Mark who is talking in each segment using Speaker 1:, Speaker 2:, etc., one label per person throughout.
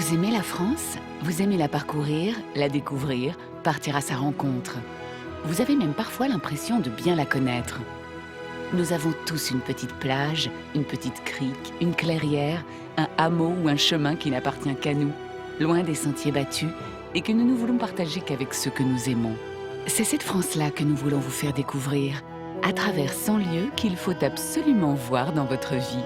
Speaker 1: Vous aimez la France? Vous aimez la parcourir, la découvrir, partir à sa rencontre. Vous avez même parfois l'impression de bien la connaître. Nous avons tous une petite plage, une petite crique, une clairière, un hameau ou un chemin qui n'appartient qu'à nous, loin des sentiers battus et que nous ne voulons partager qu'avec ceux que nous aimons. C'est cette France-là que nous voulons vous faire découvrir, à travers 100 lieux qu'il faut absolument voir dans votre vie.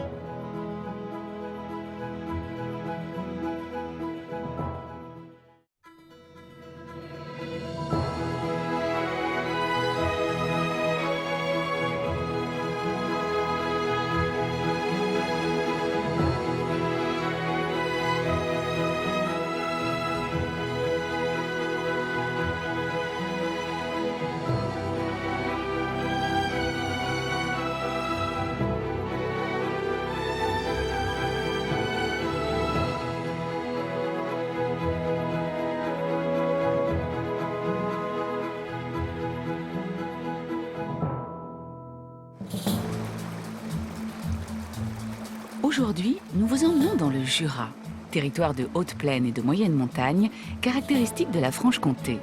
Speaker 1: Aujourd'hui, nous vous emmenons dans le Jura, territoire de haute plaine et de moyenne montagne, caractéristique de la Franche-Comté.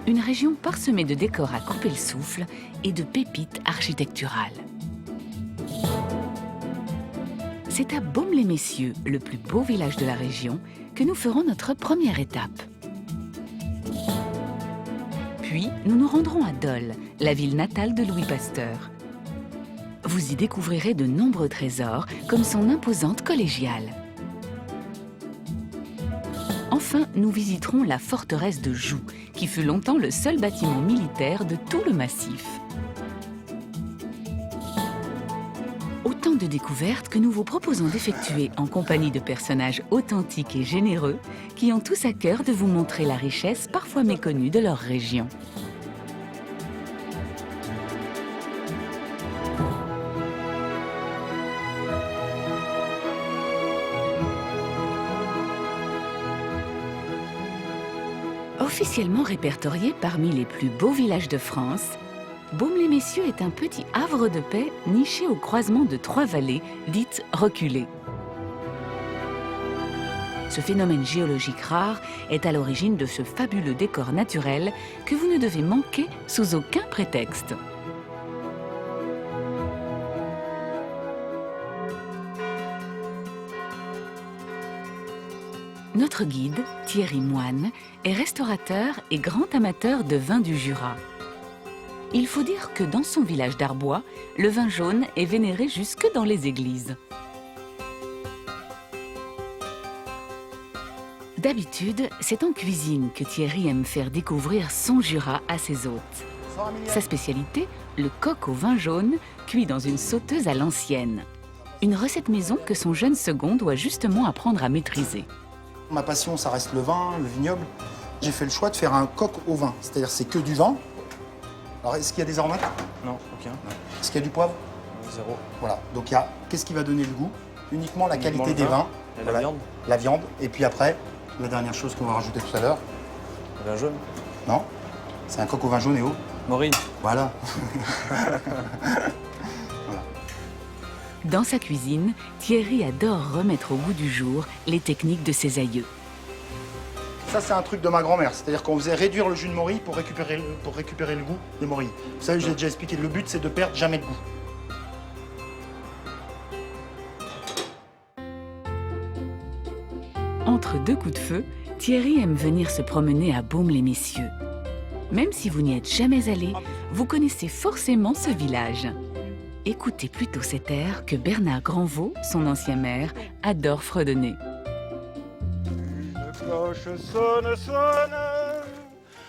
Speaker 1: Une région parsemée de décors à couper le souffle et de pépites architecturales. C'est à Baume-les-Messieurs, le plus beau village de la région, que nous ferons notre première étape. Puis, nous nous rendrons à Dole, la ville natale de Louis Pasteur. Vous y découvrirez de nombreux trésors, comme son imposante collégiale. Enfin, nous visiterons la forteresse de Joux, qui fut longtemps le seul bâtiment militaire de tout le massif. Autant de découvertes que nous vous proposons d'effectuer en compagnie de personnages authentiques et généreux, qui ont tous à cœur de vous montrer la richesse parfois méconnue de leur région. Officiellement répertorié parmi les plus beaux villages de France, Baume-les-Messieurs est un petit havre de paix niché au croisement de 3 vallées, dites reculées. Ce phénomène géologique rare est à l'origine de ce fabuleux décor naturel que vous ne devez manquer sous aucun prétexte. Notre guide, Thierry Moine, est restaurateur et grand amateur de vin du Jura. Il faut dire que dans son village d'Arbois, le vin jaune est vénéré jusque dans les églises. D'habitude, c'est en cuisine que Thierry aime faire découvrir son Jura à ses hôtes. Sa spécialité, le coq au vin jaune, cuit dans une sauteuse à l'ancienne. Une recette maison que son jeune second doit justement apprendre à maîtriser.
Speaker 2: Ma passion, ça reste le vin, le vignoble. J'ai fait le choix de faire un coq au vin, c'est-à-dire c'est que du vin. Alors, est-ce qu'il y a des aromates?
Speaker 3: Non, aucun.
Speaker 2: Est-ce qu'il y a du poivre?
Speaker 3: Zéro.
Speaker 2: Voilà, donc il y a, qu'est-ce qui va donner le goût? Uniquement la
Speaker 3: Uniquement
Speaker 2: qualité
Speaker 3: le
Speaker 2: des
Speaker 3: vin.
Speaker 2: vins.
Speaker 3: Et
Speaker 2: Voilà,
Speaker 3: la viande?
Speaker 2: La viande, et puis après, la dernière chose qu'on va rajouter tout à l'heure.
Speaker 3: Le vin jaune?
Speaker 2: Non, c'est un coq au vin jaune et eau.
Speaker 3: Maureen?
Speaker 2: Voilà.
Speaker 1: Dans sa cuisine, Thierry adore remettre au goût du jour les techniques de ses aïeux.
Speaker 2: Ça, c'est un truc de ma grand-mère, c'est-à-dire qu'on faisait réduire le jus de morille pour récupérer le goût des morilles. Vous savez, je l'ai déjà expliqué, le but, c'est de perdre jamais de goût.
Speaker 1: Entre 2 coups de feu, Thierry aime venir se promener à Baume-les-Messieurs. Même si vous n'y êtes jamais allé, vous connaissez forcément ce village. Écoutez plutôt cet air que Bernard Granvaux, son ancien maire, adore fredonner.
Speaker 4: Une cloche sonne, sonne,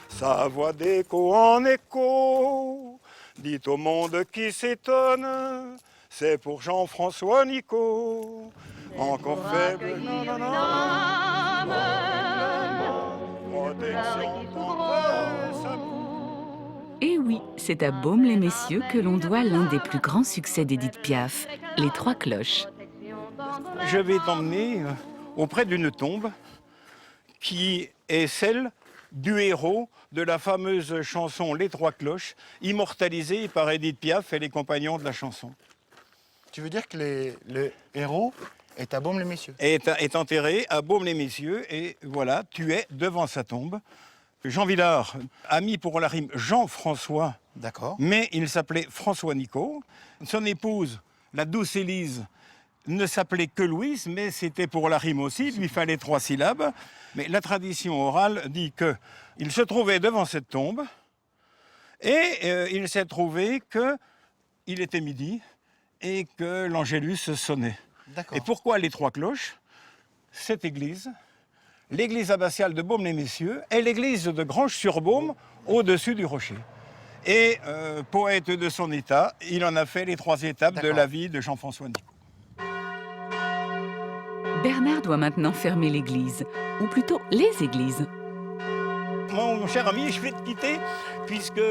Speaker 4: sa voix d'écho en écho. Dites au monde qui s'étonne, c'est pour Jean-François Nicot. Encore faible, non, non, non. Protection contre sa
Speaker 1: Et oui, c'est à Baume-les-Messieurs que l'on doit l'un des plus grands succès d'Édith Piaf, Les Trois Cloches.
Speaker 4: Je vais t'emmener auprès d'une tombe qui est celle du héros de la fameuse chanson Les Trois Cloches, immortalisée par Édith Piaf et les compagnons de la chanson.
Speaker 2: Tu veux dire que les héros Est à Baume-les-Messieurs.
Speaker 4: est enterré à Baume-les-Messieurs. Et voilà, tu es devant sa tombe. Jean Villard a mis pour la rime Jean-François,
Speaker 2: D'accord.
Speaker 4: mais il s'appelait François Nicot. Son épouse, la douce Élise, ne s'appelait que Louise, mais c'était pour la rime aussi, il lui fallait 3 syllabes. Mais la tradition orale dit qu'il se trouvait devant cette tombe et il s'est trouvé qu'il était midi et que l'Angélus sonnait.
Speaker 2: D'accord.
Speaker 4: Et pourquoi les 3 cloches? Cette église, l'église abbatiale de Baume-les-Messieurs, est l'église de Granges-sur-Baume, au-dessus du rocher. Et poète de son état, il en a fait les 3 étapes de la vie de Jean-François Nicot.
Speaker 1: Bernard doit maintenant fermer l'église, ou plutôt les églises.
Speaker 4: Mon cher ami, je vais te quitter, puisque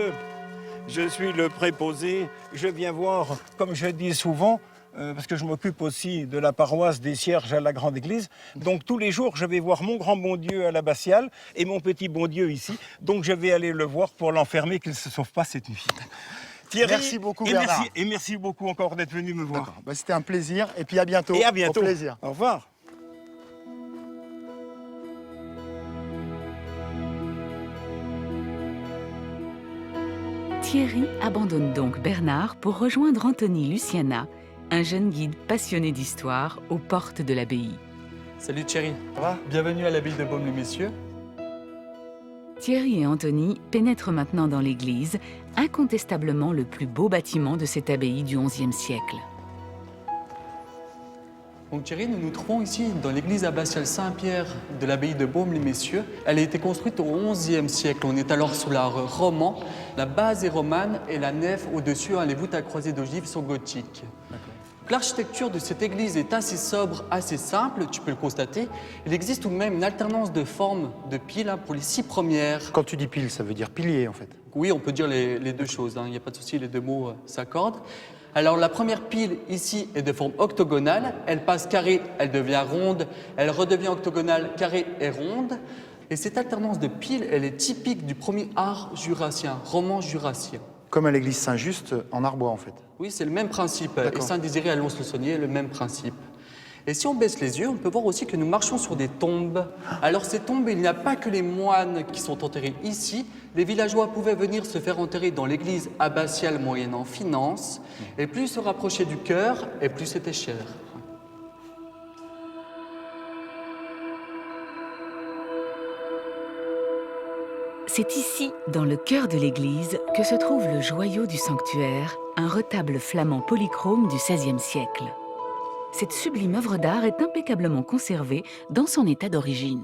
Speaker 4: je suis le préposé. Je viens voir, comme je dis souvent, parce que je m'occupe aussi de la paroisse des Cierges à la Grande Église. Donc tous les jours, je vais voir mon grand bon Dieu à l'abbatiale et mon petit bon Dieu ici. Donc je vais aller le voir pour l'enfermer, qu'il ne se sauve pas cette nuit. Thierry,
Speaker 2: merci beaucoup, Bernard.
Speaker 4: Merci beaucoup encore d'être venu me voir.
Speaker 2: Bah, c'était un plaisir. Et puis à bientôt.
Speaker 4: Et à bientôt.
Speaker 2: Au plaisir.
Speaker 4: Au revoir.
Speaker 1: Thierry abandonne donc Bernard pour rejoindre Anthony Luciana, un jeune guide passionné d'histoire aux portes de l'abbaye.
Speaker 5: Salut Thierry,
Speaker 2: Ça va?
Speaker 5: bienvenue à l'abbaye de Baume-les-Messieurs.
Speaker 1: Thierry et Anthony pénètrent maintenant dans l'église, incontestablement le plus beau bâtiment de cette abbaye du XIe siècle.
Speaker 5: Donc Thierry, nous nous trouvons ici dans l'église abbatiale Saint-Pierre de l'abbaye de Baume-les-Messieurs. Elle a été construite au XIe siècle. On est alors sous l'art roman. La base est romane et la nef au-dessus, les voûtes à croisée d'ogives sont gothiques. L'architecture de cette église est assez sobre, assez simple, tu peux le constater. Il existe tout de même une alternance de formes de piles pour les 6 premières.
Speaker 2: Quand tu dis pile, ça veut dire pilier en fait.
Speaker 5: Oui, on peut dire les deux choses, il n'y a pas de souci, les deux mots s'accordent. Alors la première pile ici est de forme octogonale, elle passe carrée, elle devient ronde, elle redevient octogonale, carrée et ronde. Et cette alternance de piles, elle est typique du premier art jurassien, roman jurassien.
Speaker 2: Comme à l'église Saint-Just en Arbois en fait.
Speaker 5: Oui, c'est le même principe. Et
Speaker 2: D'accord.
Speaker 5: Saint-Désiré à Lons-le-Saunier, le même principe. Et si on baisse les yeux, on peut voir aussi que nous marchons sur des tombes. Alors ces tombes, il n'y a pas que les moines qui sont enterrés ici. Les villageois pouvaient venir se faire enterrer dans l'église abbatiale moyennant finance. Et plus ils se rapprochaient du chœur, et plus c'était cher.
Speaker 1: C'est ici, dans le cœur de l'église, que se trouve le joyau du sanctuaire, un retable flamand polychrome du XVIe siècle. Cette sublime œuvre d'art est impeccablement conservée dans son état d'origine.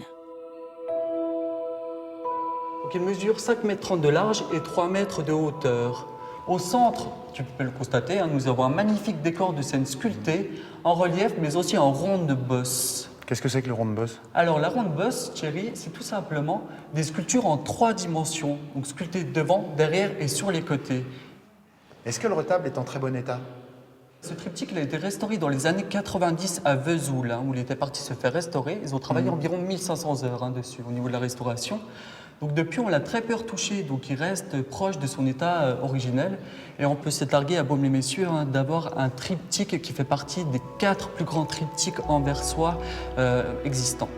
Speaker 5: Donc il mesure 5,30 m de large et 3 mètres de hauteur. Au centre, tu peux le constater, nous avons un magnifique décor de scène sculptée, en relief, mais aussi en ronde de bosse.
Speaker 2: Qu'est-ce que c'est que le rond de bosse?
Speaker 5: Alors la ronde bosse, Thierry, c'est tout simplement des sculptures en 3 dimensions, donc sculptées devant, derrière et sur les côtés.
Speaker 2: Est-ce que le retable est en très bon état?
Speaker 5: Ce triptyque il a été restauré dans les années 90 à Vesoul, où il était parti se faire restaurer. Ils ont travaillé environ 1500 heures dessus au niveau de la restauration. Donc depuis, on l'a très peu retouché, donc il reste proche de son état originel. Et on peut s'étarguer à Baume-les-Messieurs d'avoir un triptyque qui fait partie des 4 plus grands triptyques anversois existants.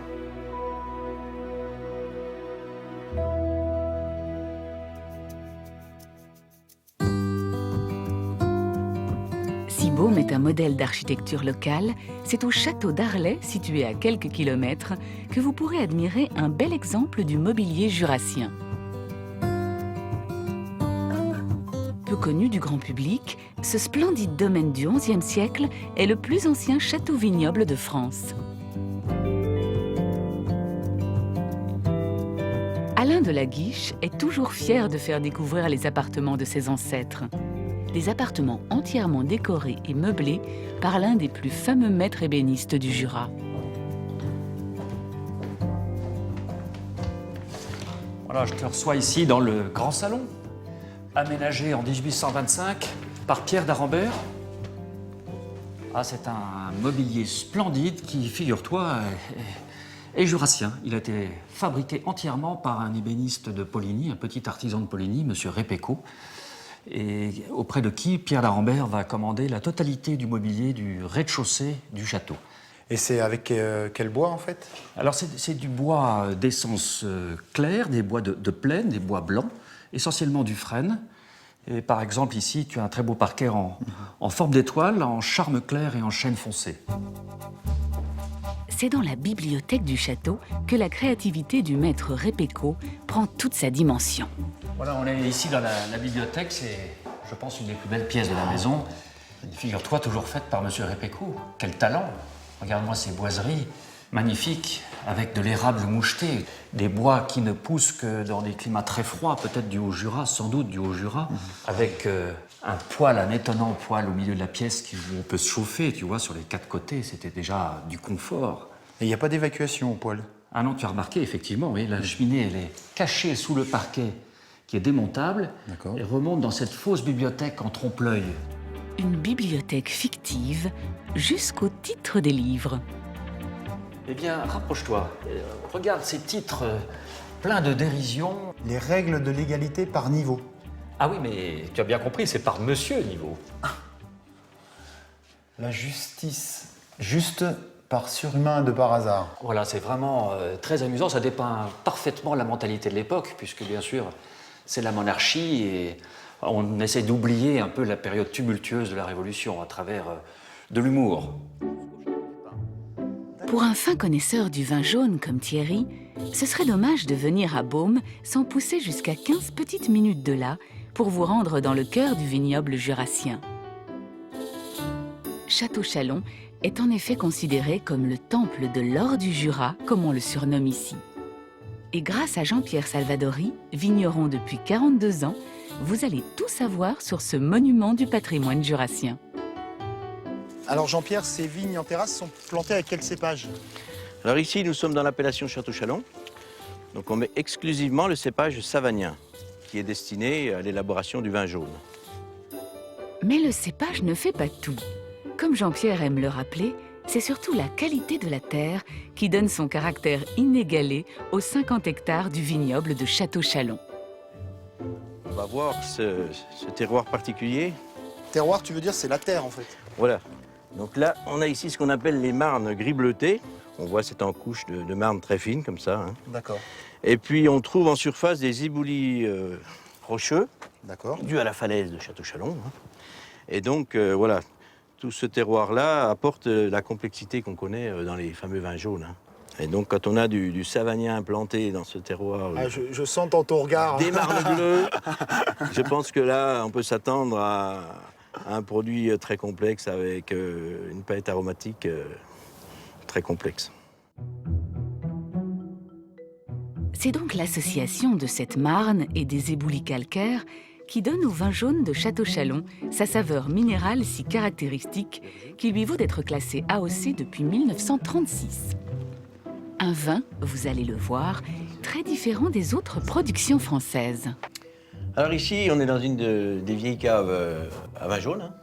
Speaker 1: Si Baume est un modèle d'architecture locale, c'est au château d'Arlay, situé à quelques kilomètres, que vous pourrez admirer un bel exemple du mobilier jurassien. Peu connu du grand public, ce splendide domaine du XIe siècle est le plus ancien château vignoble de France. Alain de la Guiche est toujours fier de faire découvrir les appartements de ses ancêtres. Des appartements entièrement décorés et meublés par l'un des plus fameux maîtres ébénistes du Jura.
Speaker 6: Voilà, je te reçois ici dans le grand salon, aménagé en 1825 par Pierre d'Arambert. Ah, c'est un mobilier splendide qui, figure-toi, est jurassien. Il a été fabriqué entièrement par un ébéniste de Poligny, un petit artisan de Poligny, M. Répéco, et auprès de qui Pierre d'Arambert va commander la totalité du mobilier du rez-de-chaussée du château.
Speaker 2: Et c'est avec quel bois en fait?
Speaker 6: Alors c'est du bois d'essence claire, des bois de plaine, des bois blancs, essentiellement du frêne. Et par exemple ici, tu as un très beau parquet en forme d'étoile, en charme clair et en chêne foncé.
Speaker 1: C'est dans la bibliothèque du château que la créativité du maître Repecco prend toute sa dimension.
Speaker 6: Voilà, on est ici dans la bibliothèque, c'est, je pense, une des plus belles pièces de la maison. Figure-toi, toujours faite par M. Repecco. Quel talent! Regarde-moi ces boiseries magnifiques, avec de l'érable moucheté, des bois qui ne poussent que dans des climats très froids, peut-être du Haut-Jura, sans doute du Haut-Jura, avec un poêle, un étonnant poêle au milieu de la pièce où on peut se chauffer, tu vois, sur les 4 côtés, c'était déjà du confort.
Speaker 2: Et il n'y a pas d'évacuation au poêle?
Speaker 6: Ah non, tu as remarqué, effectivement, oui, la cheminée, elle est cachée sous le parquet, qui est démontable, et remonte dans cette fausse bibliothèque en trompe-l'œil.
Speaker 1: Une bibliothèque fictive jusqu'au titre des livres.
Speaker 6: Eh bien, rapproche-toi. Regarde ces titres pleins de dérision.
Speaker 2: Les règles de l'égalité par niveau.
Speaker 6: Ah oui, mais tu as bien compris, c'est par monsieur niveau.
Speaker 2: La justice, juste par surhumain de par hasard.
Speaker 6: Voilà, c'est vraiment très amusant. Ça dépeint parfaitement la mentalité de l'époque, puisque bien sûr, c'est la monarchie et on essaie d'oublier un peu la période tumultueuse de la Révolution à travers de l'humour.
Speaker 1: Pour un fin connaisseur du vin jaune comme Thierry, ce serait dommage de venir à Beaume sans pousser jusqu'à 15 petites minutes de là pour vous rendre dans le cœur du vignoble jurassien. Château-Chalon est en effet considéré comme le temple de l'or du Jura, comme on le surnomme ici. Et grâce à Jean-Pierre Salvadori, vigneron depuis 42 ans, vous allez tout savoir sur ce monument du patrimoine jurassien.
Speaker 2: Alors Jean-Pierre, ces vignes en terrasse sont plantées avec quel cépage?
Speaker 7: Alors ici, nous sommes dans l'appellation Château-Chalon. Donc on met exclusivement le cépage savagnin, qui est destiné à l'élaboration du vin jaune.
Speaker 1: Mais le cépage ne fait pas tout. Comme Jean-Pierre aime le rappeler, c'est surtout la qualité de la terre qui donne son caractère inégalé aux 50 hectares du vignoble de Château-Chalon.
Speaker 7: On va voir ce terroir particulier.
Speaker 2: Terroir, tu veux dire, c'est la terre en fait.
Speaker 7: Voilà. Donc là, on a ici ce qu'on appelle les marnes gris bleuté. On voit c'est en couche de marne très fine comme ça. Hein.
Speaker 2: D'accord.
Speaker 7: Et puis on trouve en surface des éboulis rocheux,
Speaker 2: D'accord.
Speaker 7: dus à la falaise de Château-Chalon. Hein. Et donc voilà, tout ce terroir-là apporte la complexité qu'on connaît dans les fameux vins jaunes. Hein. Et donc quand on a du savagnin implanté dans ce terroir,
Speaker 2: Je sens dans ton regard.
Speaker 7: des marnes bleues, je pense que là on peut s'attendre à un produit très complexe avec une palette aromatique très complexe.
Speaker 1: C'est donc l'association de cette marne et des éboulis calcaires qui donne au vin jaune de Château-Chalon sa saveur minérale si caractéristique qui lui vaut d'être classé AOC depuis 1936. Un vin, vous allez le voir, très différent des autres productions françaises.
Speaker 7: Alors ici, on est dans une des vieilles caves à vin jaune, hein.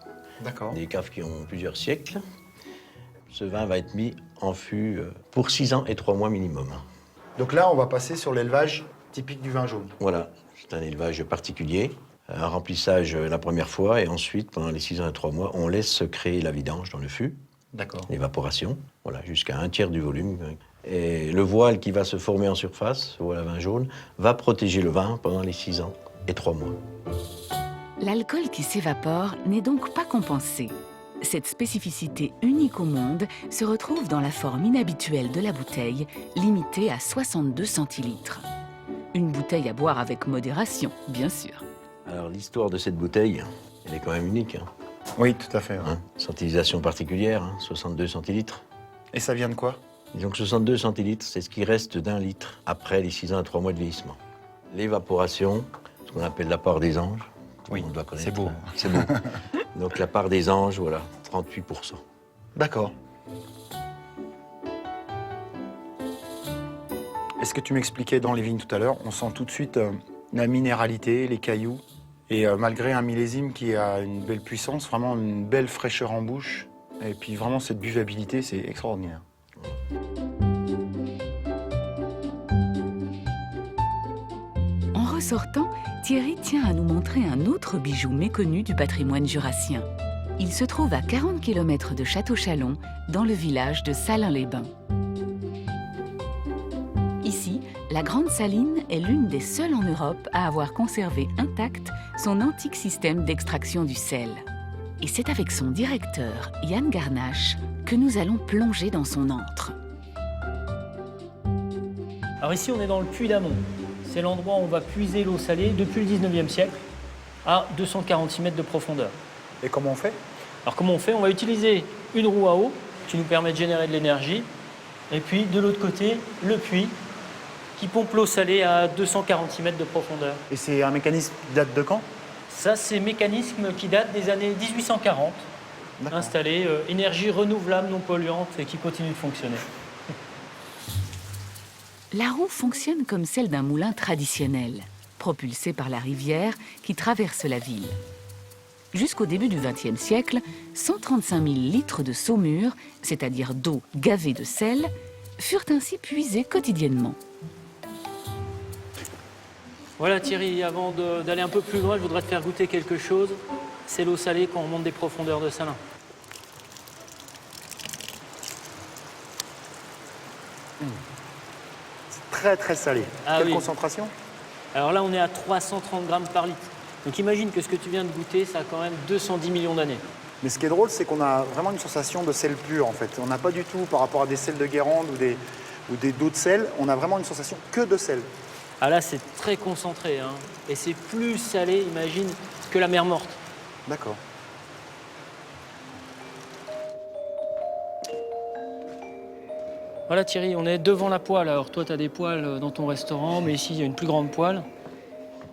Speaker 2: D'accord.
Speaker 7: Des caves qui ont plusieurs siècles. Ce vin va être mis en fût pour 6 ans et 3 mois minimum.
Speaker 2: Donc là, on va passer sur l'élevage typique du vin jaune.
Speaker 7: Voilà, c'est un élevage particulier, un remplissage la première fois, et ensuite, pendant les 6 ans et 3 mois, on laisse créer la vidange dans le fût,
Speaker 2: D'accord.
Speaker 7: l'évaporation, voilà, jusqu'à 1/3 du volume. Et le voile qui va se former en surface, le voile à vin jaune, va protéger le vin pendant les 6 ans et 3 mois.
Speaker 1: L'alcool qui s'évapore n'est donc pas compensé. Cette spécificité unique au monde se retrouve dans la forme inhabituelle de la bouteille, limitée à 62 centilitres. Une bouteille à boire avec modération, bien sûr.
Speaker 7: Alors l'histoire de cette bouteille, elle est quand même unique. Hein.
Speaker 2: Oui, tout à fait.
Speaker 7: Hein, sans utilisation particulière, hein, 62 centilitres.
Speaker 2: Et ça vient de quoi?
Speaker 7: Disons que 62 centilitres, c'est ce qui reste d'1 litre après les 6 ans et 3 mois de vieillissement. L'évaporation, ce qu'on appelle la part des anges.
Speaker 2: Oui,
Speaker 7: on doit connaître.
Speaker 2: c'est beau.
Speaker 7: C'est beau. Donc la part des anges, voilà, 38%.
Speaker 2: D'accord. Est-ce que tu m'expliquais dans les vignes tout à l'heure, on sent tout de suite la minéralité, les cailloux, et malgré un millésime qui a une belle puissance, vraiment une belle fraîcheur en bouche, et puis vraiment cette buvabilité, c'est extraordinaire.
Speaker 1: En ressortant, Thierry tient à nous montrer un autre bijou méconnu du patrimoine jurassien. Il se trouve à 40 km de Château-Chalon, dans le village de Salins-les-Bains. Ici, la Grande Saline est l'une des seules en Europe à avoir conservé intact son antique système d'extraction du sel. Et c'est avec son directeur, Yann Garnache, que nous allons plonger dans son antre.
Speaker 8: Alors ici, on est dans le puits d'Amont. C'est l'endroit où on va puiser l'eau salée depuis le 19e siècle à 246 mètres de profondeur.
Speaker 2: Et comment on fait?
Speaker 8: Alors comment on fait? On va utiliser une roue à eau qui nous permet de générer de l'énergie. Et puis de l'autre côté, le puits qui pompe l'eau salée à 246 mètres de profondeur.
Speaker 2: Et c'est un mécanisme qui date de quand?
Speaker 8: Ça, c'est un mécanisme qui date des années 1840, installé, énergie renouvelable non polluante et qui continue de fonctionner.
Speaker 1: La roue fonctionne comme celle d'un moulin traditionnel, propulsé par la rivière qui traverse la ville. Jusqu'au début du XXe siècle, 135 000 litres de saumure, c'est-à-dire d'eau gavée de sel, furent ainsi puisés quotidiennement.
Speaker 8: Voilà Thierry, avant d'aller un peu plus loin, je voudrais te faire goûter quelque chose. C'est l'eau salée quand on monte des profondeurs de Salins.
Speaker 2: C'est très très salé.
Speaker 8: Ah
Speaker 2: Quelle
Speaker 8: oui.
Speaker 2: concentration?
Speaker 8: Alors là, on est à 330 grammes par litre. Donc imagine que ce que tu viens de goûter, ça a quand même 210 millions d'années.
Speaker 2: Mais ce qui est drôle, c'est qu'on a vraiment une sensation de sel pur en fait. On n'a pas du tout, par rapport à des sels de Guérande ou des d'eau de sel, on a vraiment une sensation que de sel.
Speaker 8: Ah là, c'est très concentré, hein. Et c'est plus salé, imagine, que la mer Morte.
Speaker 2: D'accord.
Speaker 8: Voilà Thierry, on est devant la poêle. Alors toi, tu as des poêles dans ton restaurant, mais ici, il y a une plus grande poêle.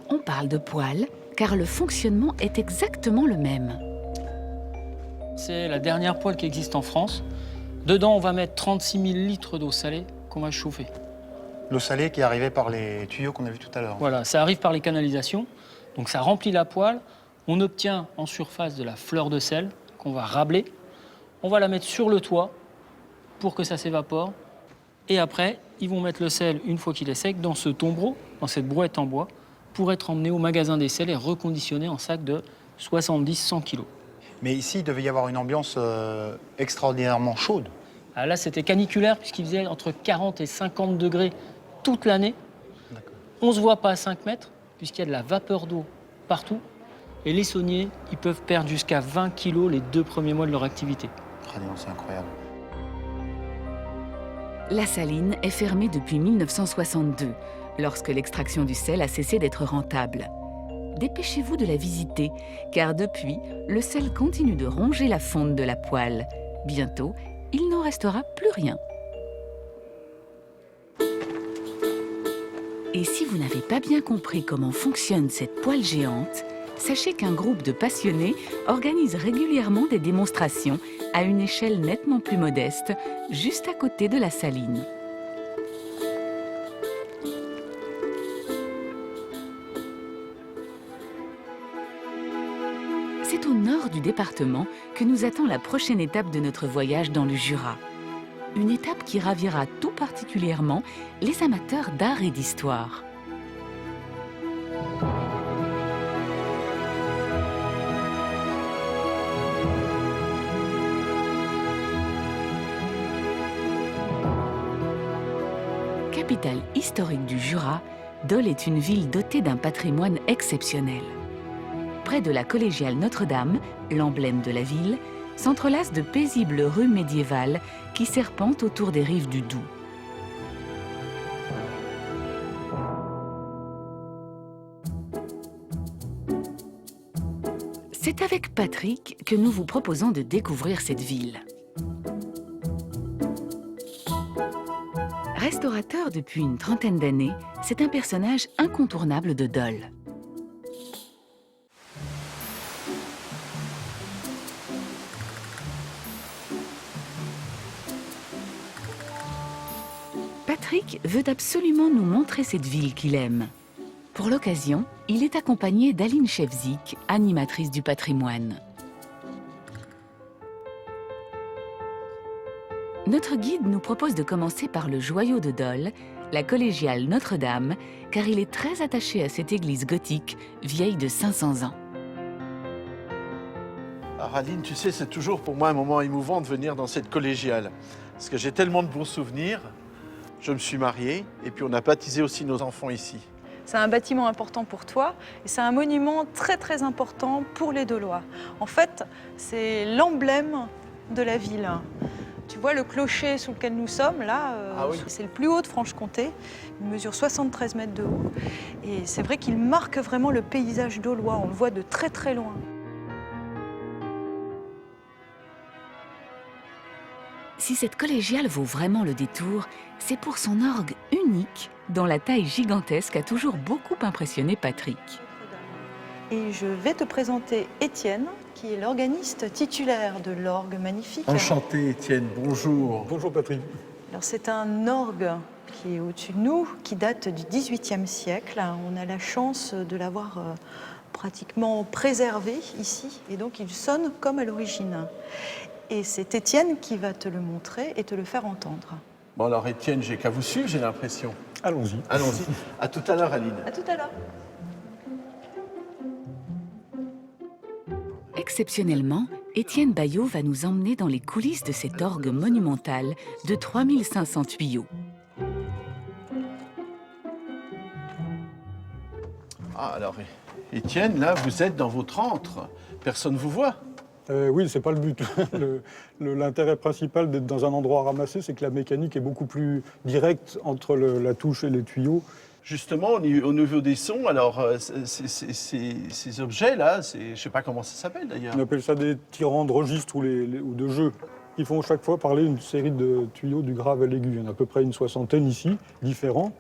Speaker 1: On parle de poêle car le fonctionnement est exactement le même.
Speaker 8: C'est la dernière poêle qui existe en France. Dedans, on va mettre 36 000 litres d'eau salée qu'on va chauffer.
Speaker 2: L'eau salée qui est arrivée par les tuyaux qu'on a vus tout à l'heure.
Speaker 8: Voilà, ça arrive par les canalisations. Donc ça remplit la poêle. On obtient en surface de la fleur de sel qu'on va rabler. On va la mettre sur le toit pour que ça s'évapore. Et après, ils vont mettre le sel, une fois qu'il est sec, dans ce tombereau, dans cette brouette en bois, pour être emmené au magasin des sels et reconditionné en sac de 70-100 kg.
Speaker 2: Mais ici, il devait y avoir une ambiance extraordinairement chaude.
Speaker 8: Ah, là, c'était caniculaire puisqu'il faisait entre 40 et 50 degrés toute l'année. On ne se voit pas à 5 mètres puisqu'il y a de la vapeur d'eau partout. Et les sauniers, ils peuvent perdre jusqu'à 20 kg les 2 premiers mois de leur activité.
Speaker 2: Ah non, c'est incroyable.
Speaker 1: La saline est fermée depuis 1962, lorsque l'extraction du sel a cessé d'être rentable. Dépêchez-vous de la visiter, car depuis, le sel continue de ronger la fonte de la poêle. Bientôt, il n'en restera plus rien. Et si vous n'avez pas bien compris comment fonctionne cette poêle géante, sachez qu'un groupe de passionnés organise régulièrement des démonstrations à une échelle nettement plus modeste, juste à côté de la saline. C'est au nord du département que nous attend la prochaine étape de notre voyage dans le Jura. Une étape qui ravira tout particulièrement les amateurs d'art et d'histoire. Capitale historique du Jura, Dole est une ville dotée d'un patrimoine exceptionnel. Près de la collégiale Notre-Dame, l'emblème de la ville, s'entrelacent de paisibles rues médiévales qui serpentent autour des rives du Doubs. C'est avec Patrick que nous vous proposons de découvrir cette ville. Restaurateur depuis une trentaine d'années, c'est un personnage incontournable de Dole. Patrick veut absolument nous montrer cette ville qu'il aime. Pour l'occasion, il est accompagné d'Aline Chevzik, animatrice du patrimoine. Notre guide nous propose de commencer par le joyau de Dole, la collégiale Notre-Dame, car il est très attaché à cette église gothique, vieille de 500 ans.
Speaker 9: Alors Aline, tu sais, c'est toujours pour moi un moment émouvant de venir dans cette collégiale. Parce que j'ai tellement de bons souvenirs. Je me suis marié et puis on a baptisé aussi nos enfants ici.
Speaker 10: C'est un bâtiment important pour toi et c'est un monument très très important pour les Dolois. En fait, c'est l'emblème de la ville. Tu vois le clocher sous lequel nous sommes, là,
Speaker 9: Ah oui.
Speaker 10: c'est le plus haut de Franche-Comté. Il mesure 73 mètres de haut. Et c'est vrai qu'il marque vraiment le paysage dolois. On le voit de très très loin.
Speaker 1: Si cette collégiale vaut vraiment le détour, c'est pour son orgue unique, dont la taille gigantesque a toujours beaucoup impressionné Patrick.
Speaker 10: Et je vais te présenter Étienne, qui est l'organiste titulaire de l'orgue magnifique.
Speaker 9: Enchanté Étienne, bonjour.
Speaker 11: Bonjour Patrick.
Speaker 10: Alors c'est un orgue qui est au-dessus de nous, qui date du XVIIIe siècle. On a la chance de l'avoir pratiquement préservé ici, et donc il sonne comme à l'origine. Et c'est Étienne qui va te le montrer et te le faire entendre.
Speaker 9: Bon alors Étienne, j'ai qu'à vous suivre, j'ai l'impression.
Speaker 11: Allons-y.
Speaker 9: Allons-y. À tout à l'heure Aline.
Speaker 10: À tout à l'heure.
Speaker 1: Exceptionnellement, Étienne Bayot va nous emmener dans les coulisses de cet orgue monumental de 3500 tuyaux.
Speaker 9: Ah alors Étienne, là vous êtes dans votre antre. Personne ne vous voit.
Speaker 11: Oui, c'est pas le but. L'intérêt principal d'être dans un endroit ramassé, c'est que la mécanique est beaucoup plus directe entre la touche et les tuyaux.
Speaker 9: Justement, au niveau des sons, alors ces objets-là, je ne sais pas comment ça s'appelle d'ailleurs.
Speaker 11: On appelle ça des tirants de registre ou de jeux. Ils font chaque fois parler une série de tuyaux du grave à l'aigu. Il y en a à peu près une soixantaine ici, différents.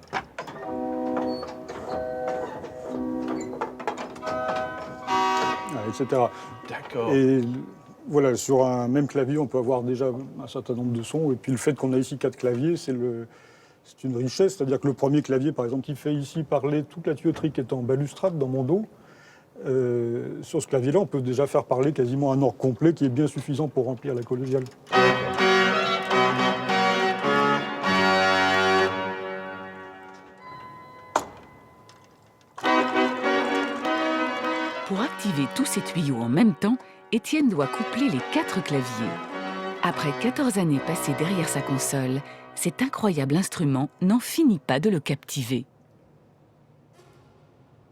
Speaker 11: Etc.
Speaker 9: D'accord.
Speaker 11: Et voilà, sur un même clavier, on peut avoir déjà un certain nombre de sons. Et puis le fait qu'on a ici 4 claviers, c'est une richesse. C'est-à-dire que le premier clavier, par exemple, qui fait ici parler toute la tuyauterie qui est en balustrade dans mon dos, sur ce clavier-là, on peut déjà faire parler quasiment un orgue complet qui est bien suffisant pour remplir la collégiale.
Speaker 1: Pour activer tous ces tuyaux en même temps, Étienne doit coupler les 4 claviers. Après 14 années passées derrière sa console, cet incroyable instrument n'en finit pas de le captiver.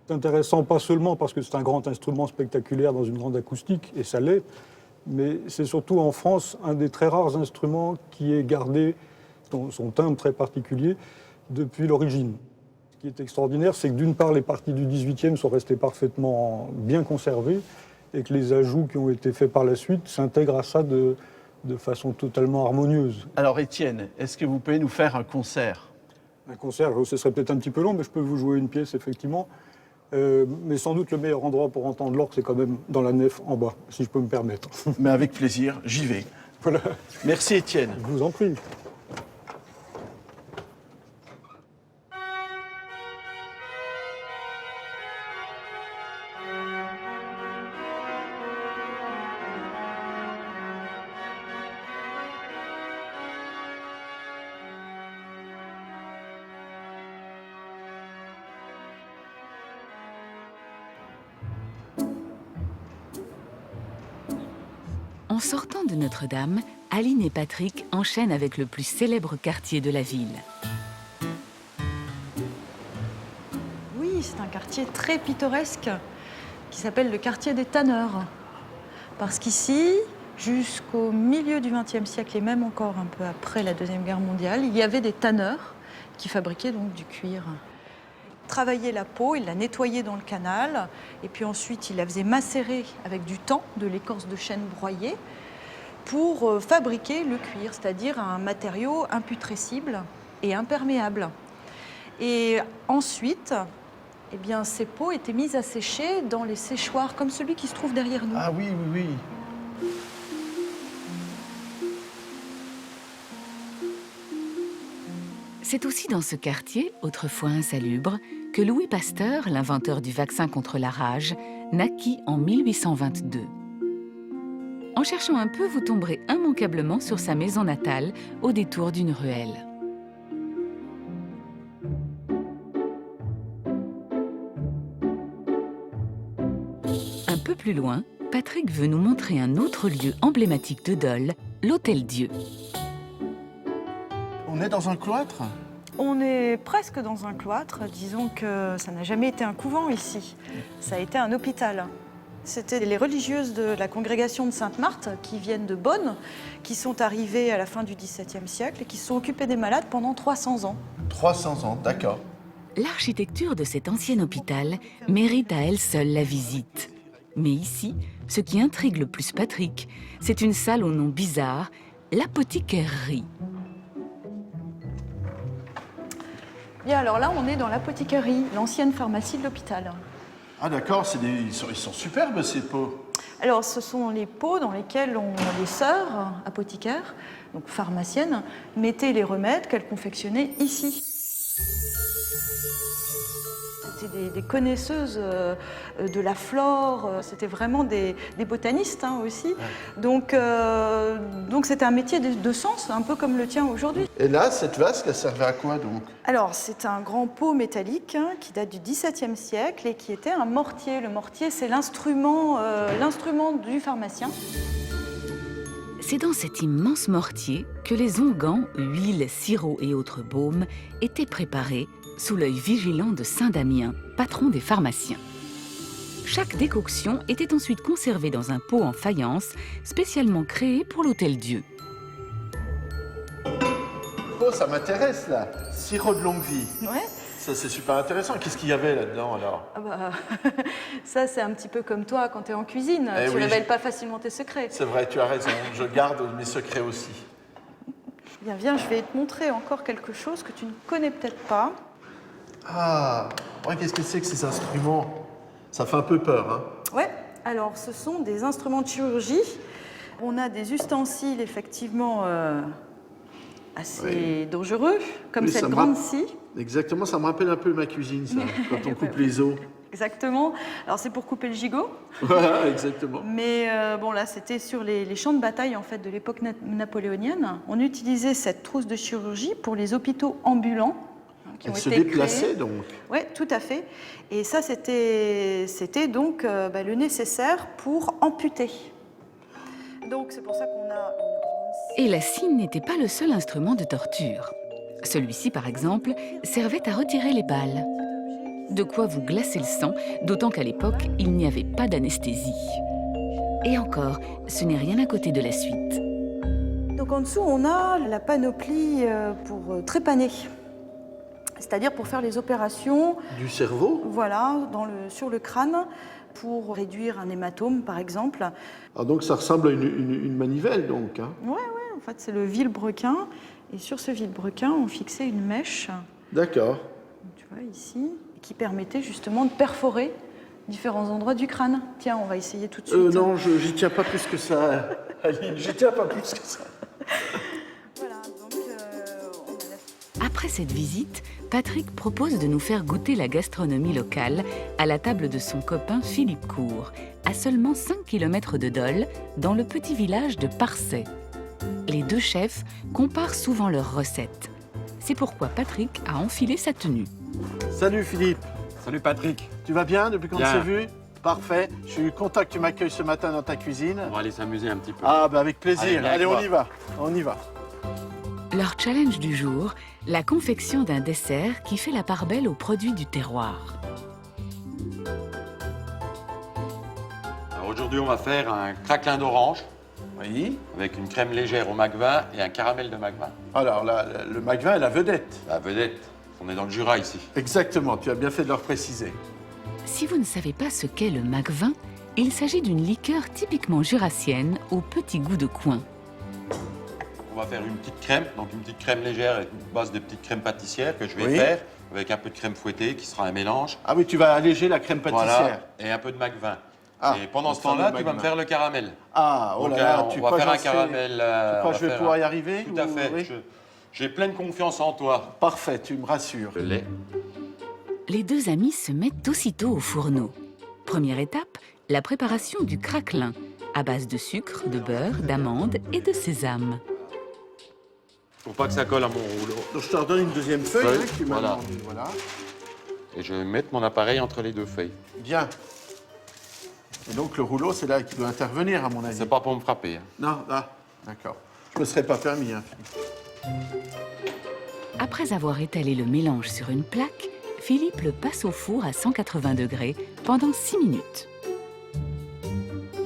Speaker 11: C'est intéressant pas seulement parce que c'est un grand instrument spectaculaire dans une grande acoustique, et ça l'est, mais c'est surtout en France un des très rares instruments qui est gardé, dans son timbre très particulier, depuis l'origine. Ce qui est extraordinaire, c'est que d'une part, les parties du XVIIIe sont restées parfaitement bien conservées et que les ajouts qui ont été faits par la suite s'intègrent à ça de façon totalement harmonieuse.
Speaker 9: Alors Étienne, est-ce que vous pouvez nous faire un concert?
Speaker 11: Un concert, ce serait peut-être un petit peu long, mais je peux vous jouer une pièce, effectivement. Mais sans doute le meilleur endroit pour entendre l'orgue, c'est quand même dans la nef en bas, si je peux me permettre.
Speaker 9: Mais avec plaisir, j'y vais.
Speaker 11: Voilà.
Speaker 9: Merci Étienne.
Speaker 11: Je vous en prie.
Speaker 1: En sortant de Notre-Dame, Aline et Patrick enchaînent avec le plus célèbre quartier de la ville.
Speaker 10: Oui, c'est un quartier très pittoresque qui s'appelle le quartier des tanneurs. Parce qu'ici, jusqu'au milieu du XXe siècle et même encore un peu après la Deuxième Guerre mondiale, il y avait des tanneurs qui fabriquaient donc du cuir. Ils travaillaient la peau, ils la nettoyaient dans le canal et puis ensuite ils la faisaient macérer avec du thym, de l'écorce de chêne broyée, pour fabriquer le cuir, c'est-à-dire un matériau imputrescible et imperméable. Et ensuite, eh bien, ces peaux étaient mises à sécher dans les séchoirs comme celui qui se trouve derrière nous.
Speaker 9: Ah oui, oui, oui.
Speaker 1: C'est aussi dans ce quartier, autrefois insalubre, que Louis Pasteur, l'inventeur du vaccin contre la rage, naquit en 1822. En cherchant un peu, vous tomberez immanquablement sur sa maison natale, au détour d'une ruelle. Un peu plus loin, Patrick veut nous montrer un autre lieu emblématique de Dole, l'Hôtel-Dieu.
Speaker 9: On est dans un cloître?
Speaker 10: On est presque dans un cloître. Disons que ça n'a jamais été un couvent ici. Ça a été un hôpital. C'était les religieuses de la congrégation de Sainte-Marthe qui viennent de Beaune, qui sont arrivées à la fin du XVIIe siècle et qui se sont occupées des malades pendant 300 ans.
Speaker 9: 300 ans, d'accord.
Speaker 1: L'architecture de cet ancien hôpital mérite à elle seule la visite. Mais ici, ce qui intrigue le plus Patrick, c'est une salle au nom bizarre, l'apothicairerie.
Speaker 10: Bien, alors là, on est dans l'apothicairerie, l'ancienne pharmacie de l'hôpital.
Speaker 9: Ah d'accord, ils sont superbes ces pots.
Speaker 10: Alors, ce sont les pots dans lesquels les sœurs apothicaires, donc pharmaciennes, mettaient les remèdes qu'elles confectionnaient ici. C'était des connaisseuses de la flore, c'était vraiment des botanistes aussi. Ouais. Donc c'était un métier de sens, un peu comme le tien aujourd'hui.
Speaker 9: Et là, cette vasque, elle servait à quoi donc?
Speaker 10: Alors, c'est un grand pot métallique qui date du XVIIe siècle et qui était un mortier. Le mortier, c'est l'instrument du pharmacien.
Speaker 1: C'est dans cet immense mortier que les onguents, huiles, sirops et autres baumes étaient préparés sous l'œil vigilant de Saint Damien, patron des pharmaciens. Chaque décoction était ensuite conservée dans un pot en faïence spécialement créé pour l'Hôtel-Dieu.
Speaker 9: Oh, ça m'intéresse là, sirop de longue vie.
Speaker 10: Ouais.
Speaker 9: Ça c'est super intéressant. Qu'est-ce qu'il y avait là-dedans alors?
Speaker 10: Ça c'est un petit peu comme toi quand tu es en cuisine, tu ne révèles pas facilement tes secrets.
Speaker 9: C'est vrai, tu as raison, je garde mes secrets aussi.
Speaker 10: Bien, viens, je vais te montrer encore quelque chose que tu ne connais peut-être pas.
Speaker 9: Ah, ouais, qu'est-ce que c'est que ces instruments? Ça fait un peu peur, hein?
Speaker 10: Ouais, alors ce sont des instruments de chirurgie. On a des ustensiles effectivement assez dangereux, comme cette grande scie.
Speaker 9: Exactement, ça me rappelle un peu ma cuisine, ça, quand on coupe les os.
Speaker 10: Exactement. Alors c'est pour couper le gigot.
Speaker 9: Voilà, exactement.
Speaker 10: Mais bon là, c'était sur les champs de bataille en fait de l'époque napoléonienne. On utilisait cette trousse de chirurgie pour les hôpitaux ambulants.
Speaker 9: Elle se déplaçait donc.
Speaker 10: Oui, tout à fait. Et ça, c'était donc le nécessaire pour amputer. Donc c'est pour ça qu'on a une grande scie.
Speaker 1: Et la scie n'était pas le seul instrument de torture. Celui-ci, par exemple, servait à retirer les balles. De quoi vous glacer le sang, d'autant qu'à l'époque, il n'y avait pas d'anesthésie. Et encore, ce n'est rien à côté de la suite.
Speaker 10: Donc en dessous, on a la panoplie pour trépaner. C'est-à-dire pour faire les opérations...
Speaker 9: Du cerveau?
Speaker 10: Voilà, sur le crâne, pour réduire un hématome, par exemple.
Speaker 9: Ah, donc ça ressemble à une manivelle, donc, hein?
Speaker 10: Ouais, en fait, c'est le vilebrequin. Et sur ce vilebrequin, on fixait une mèche.
Speaker 9: D'accord.
Speaker 10: Tu vois, ici, qui permettait justement de perforer différents endroits du crâne. Tiens, on va essayer tout de suite.
Speaker 9: Non, j'y tiens pas plus que ça, Aline. J'y tiens pas plus que ça.
Speaker 10: Voilà, donc
Speaker 1: Après cette visite, Patrick propose de nous faire goûter la gastronomie locale à la table de son copain Philippe Court, à seulement 5 km de Dole, dans le petit village de Parçay. Les deux chefs comparent souvent leurs recettes. C'est pourquoi Patrick a enfilé sa tenue.
Speaker 9: Salut Philippe.
Speaker 3: Salut Patrick.
Speaker 9: Tu vas bien depuis qu'on
Speaker 3: Bien.
Speaker 9: s'est vu? Parfait. Je suis content que tu m'accueilles ce matin dans ta cuisine.
Speaker 3: On va aller s'amuser un petit peu.
Speaker 9: Ah, bah avec plaisir.
Speaker 3: Allez,
Speaker 9: on y va. On y va.
Speaker 1: Leur challenge du jour, la confection d'un dessert qui fait la part belle aux produits du terroir.
Speaker 12: Alors aujourd'hui, on va faire un craquelin d'orange.
Speaker 9: Oui.
Speaker 12: Avec une crème légère au magvin et un caramel de magvin.
Speaker 9: Alors là, le magvin est la vedette.
Speaker 12: La vedette. On est dans le Jura ici.
Speaker 9: Exactement, tu as bien fait de leur préciser.
Speaker 1: Si vous ne savez pas ce qu'est le magvin, il s'agit d'une liqueur typiquement jurassienne au petit goût de coin.
Speaker 12: On va faire une petite crème, donc une petite crème légère avec une base de petite crème pâtissière que je vais
Speaker 9: Oui.
Speaker 12: faire avec un peu de crème fouettée qui sera un mélange.
Speaker 9: Ah oui, tu vas alléger la crème pâtissière.
Speaker 12: Voilà, et un peu de magvin.
Speaker 9: Ah,
Speaker 12: et pendant
Speaker 9: le
Speaker 12: ce temps-là,
Speaker 9: fameux
Speaker 12: tu vas me
Speaker 9: magvin.
Speaker 12: faire le caramel.
Speaker 9: Ah, oh
Speaker 12: Donc,
Speaker 9: là là,
Speaker 12: on va faire un caramel.
Speaker 9: Tu crois que je vais pouvoir y arriver?
Speaker 12: Tout à fait.
Speaker 9: Oui.
Speaker 12: J'ai pleine confiance en toi.
Speaker 9: Parfait, tu me rassures.
Speaker 12: Je l'ai.
Speaker 1: Les deux amis se mettent aussitôt au fourneau. Première étape, la préparation du craquelin, à base de sucre, de beurre, d'amandes et de sésame.
Speaker 12: Pour pas que ça colle à mon rouleau.
Speaker 9: Donc je te redonne une deuxième feuille
Speaker 12: Feuille,
Speaker 9: hein, qui m'a
Speaker 12: voilà.
Speaker 9: demandé. Voilà.
Speaker 12: Et je vais mettre mon appareil entre les deux feuilles.
Speaker 9: Bien. Et donc le rouleau, c'est là qu'il doit intervenir, à mon avis.
Speaker 12: C'est pas pour me frapper. Hein.
Speaker 9: Non, ah, d'accord. Je me serais pas permis, hein, Philippe.
Speaker 1: Après avoir étalé le mélange sur une plaque, Philippe le passe au four à 180 degrés pendant 6 minutes.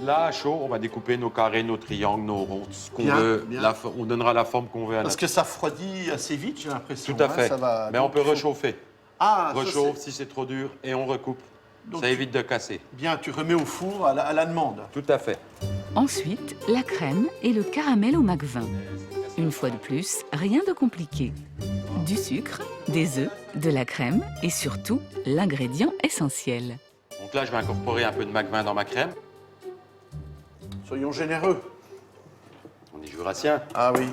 Speaker 12: Là, à chaud, on va découper nos carrés, nos triangles, nos ronds, ce qu'on
Speaker 9: Bien,
Speaker 12: veut.
Speaker 9: bien.
Speaker 12: On donnera la forme qu'on veut à
Speaker 9: Parce
Speaker 12: la...
Speaker 9: que ça refroidit assez vite, j'ai l'impression.
Speaker 12: Tout à fait.
Speaker 9: Ça va...
Speaker 12: Mais on
Speaker 9: donc,
Speaker 12: peut
Speaker 9: il faut-
Speaker 12: rechauffer.
Speaker 9: Ah, ça,
Speaker 12: Rechauffe
Speaker 9: c'est-
Speaker 12: si c'est trop dur et on recoupe.
Speaker 9: Donc,
Speaker 12: Ça évite de casser.
Speaker 9: Bien, tu remets au four à la demande.
Speaker 12: Tout à fait.
Speaker 1: Ensuite, la crème et le caramel au McVin. Une fois de plus, rien de compliqué. Du sucre, des œufs, de la crème et surtout l'ingrédient essentiel.
Speaker 12: Donc là, je vais incorporer un peu de McVin dans ma crème.
Speaker 9: Soyons généreux.
Speaker 12: On est jurassien.
Speaker 9: Ah oui.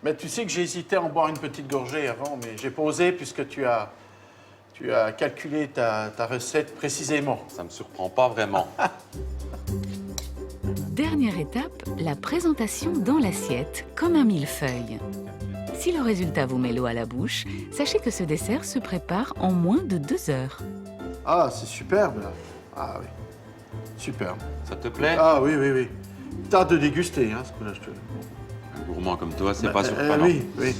Speaker 9: Mais tu sais que j'ai hésité à en boire une petite gorgée avant, mais j'ai pas osé puisque tu as calculé ta recette précisément.
Speaker 12: Ça me surprend pas vraiment.
Speaker 1: Dernière étape, la présentation dans l'assiette, comme un millefeuille. Si le résultat vous met l'eau à la bouche, sachez que ce dessert se prépare en moins de 2 heures.
Speaker 9: Ah, c'est superbe là. Ah oui. Superbe.
Speaker 12: Ça te plaît?
Speaker 9: Ah oui, oui, oui. T'as de déguster, hein, ce que là je te...
Speaker 12: Un gourmand comme toi, c'est
Speaker 9: Bah,
Speaker 12: pas surprenant.
Speaker 9: oui, oui.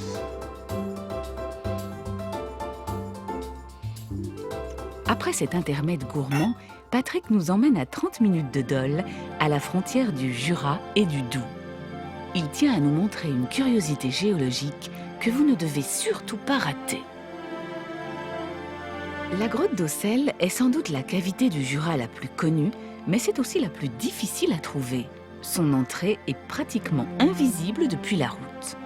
Speaker 1: Après cet intermède gourmand, Patrick nous emmène à 30 minutes de Dole, à la frontière du Jura et du Doubs. Il tient à nous montrer une curiosité géologique que vous ne devez surtout pas rater. La grotte d'Auxelles est sans doute la cavité du Jura la plus connue, mais c'est aussi la plus difficile à trouver. Son entrée est pratiquement invisible depuis la route.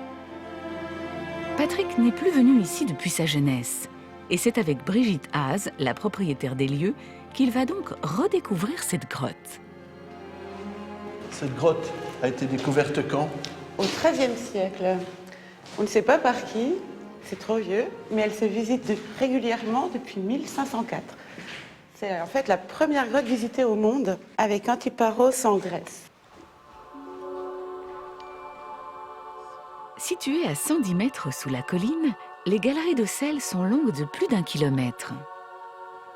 Speaker 1: Patrick n'est plus venu ici depuis sa jeunesse. Et c'est avec Brigitte Haas, la propriétaire des lieux, qu'il va donc redécouvrir cette grotte.
Speaker 9: Cette grotte a été découverte quand?
Speaker 13: Au XIIIe siècle. On ne sait pas par qui, c'est trop vieux, mais elle se visite régulièrement depuis 1504. C'est en fait la première grotte visitée au monde avec Antiparos en Grèce.
Speaker 1: Situées à 110 mètres sous la colline, les galeries d'Auxelles sont longues de plus d'1 kilomètre.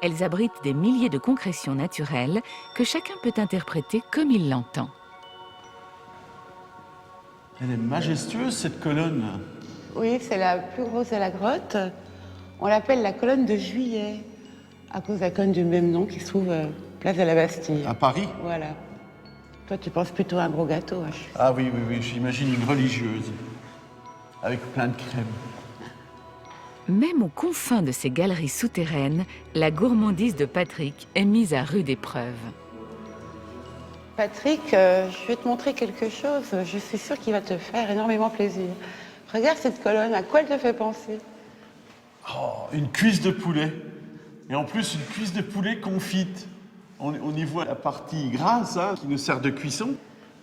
Speaker 1: Elles abritent des milliers de concrétions naturelles que chacun peut interpréter comme il l'entend.
Speaker 9: Elle est majestueuse, cette colonne.
Speaker 13: Oui, c'est la plus grosse de la grotte. On l'appelle la colonne de Juillet, à cause de la colonne du même nom qui se trouve place de la Bastille.
Speaker 9: À Paris?
Speaker 13: Voilà. Toi, tu penses plutôt à un gros gâteau. Hein.
Speaker 9: Ah oui, oui, oui, j'imagine une religieuse. Avec plein de crème.
Speaker 1: Même aux confins de ces galeries souterraines, la gourmandise de Patrick est mise à rude épreuve.
Speaker 13: Patrick, je vais te montrer quelque chose. Je suis sûre qu'il va te faire énormément plaisir. Regarde cette colonne, à quoi elle te fait penser?
Speaker 9: Oh, une cuisse de poulet. Et en plus, une cuisse de poulet confite. On y voit la partie grasse hein, qui nous sert de cuisson.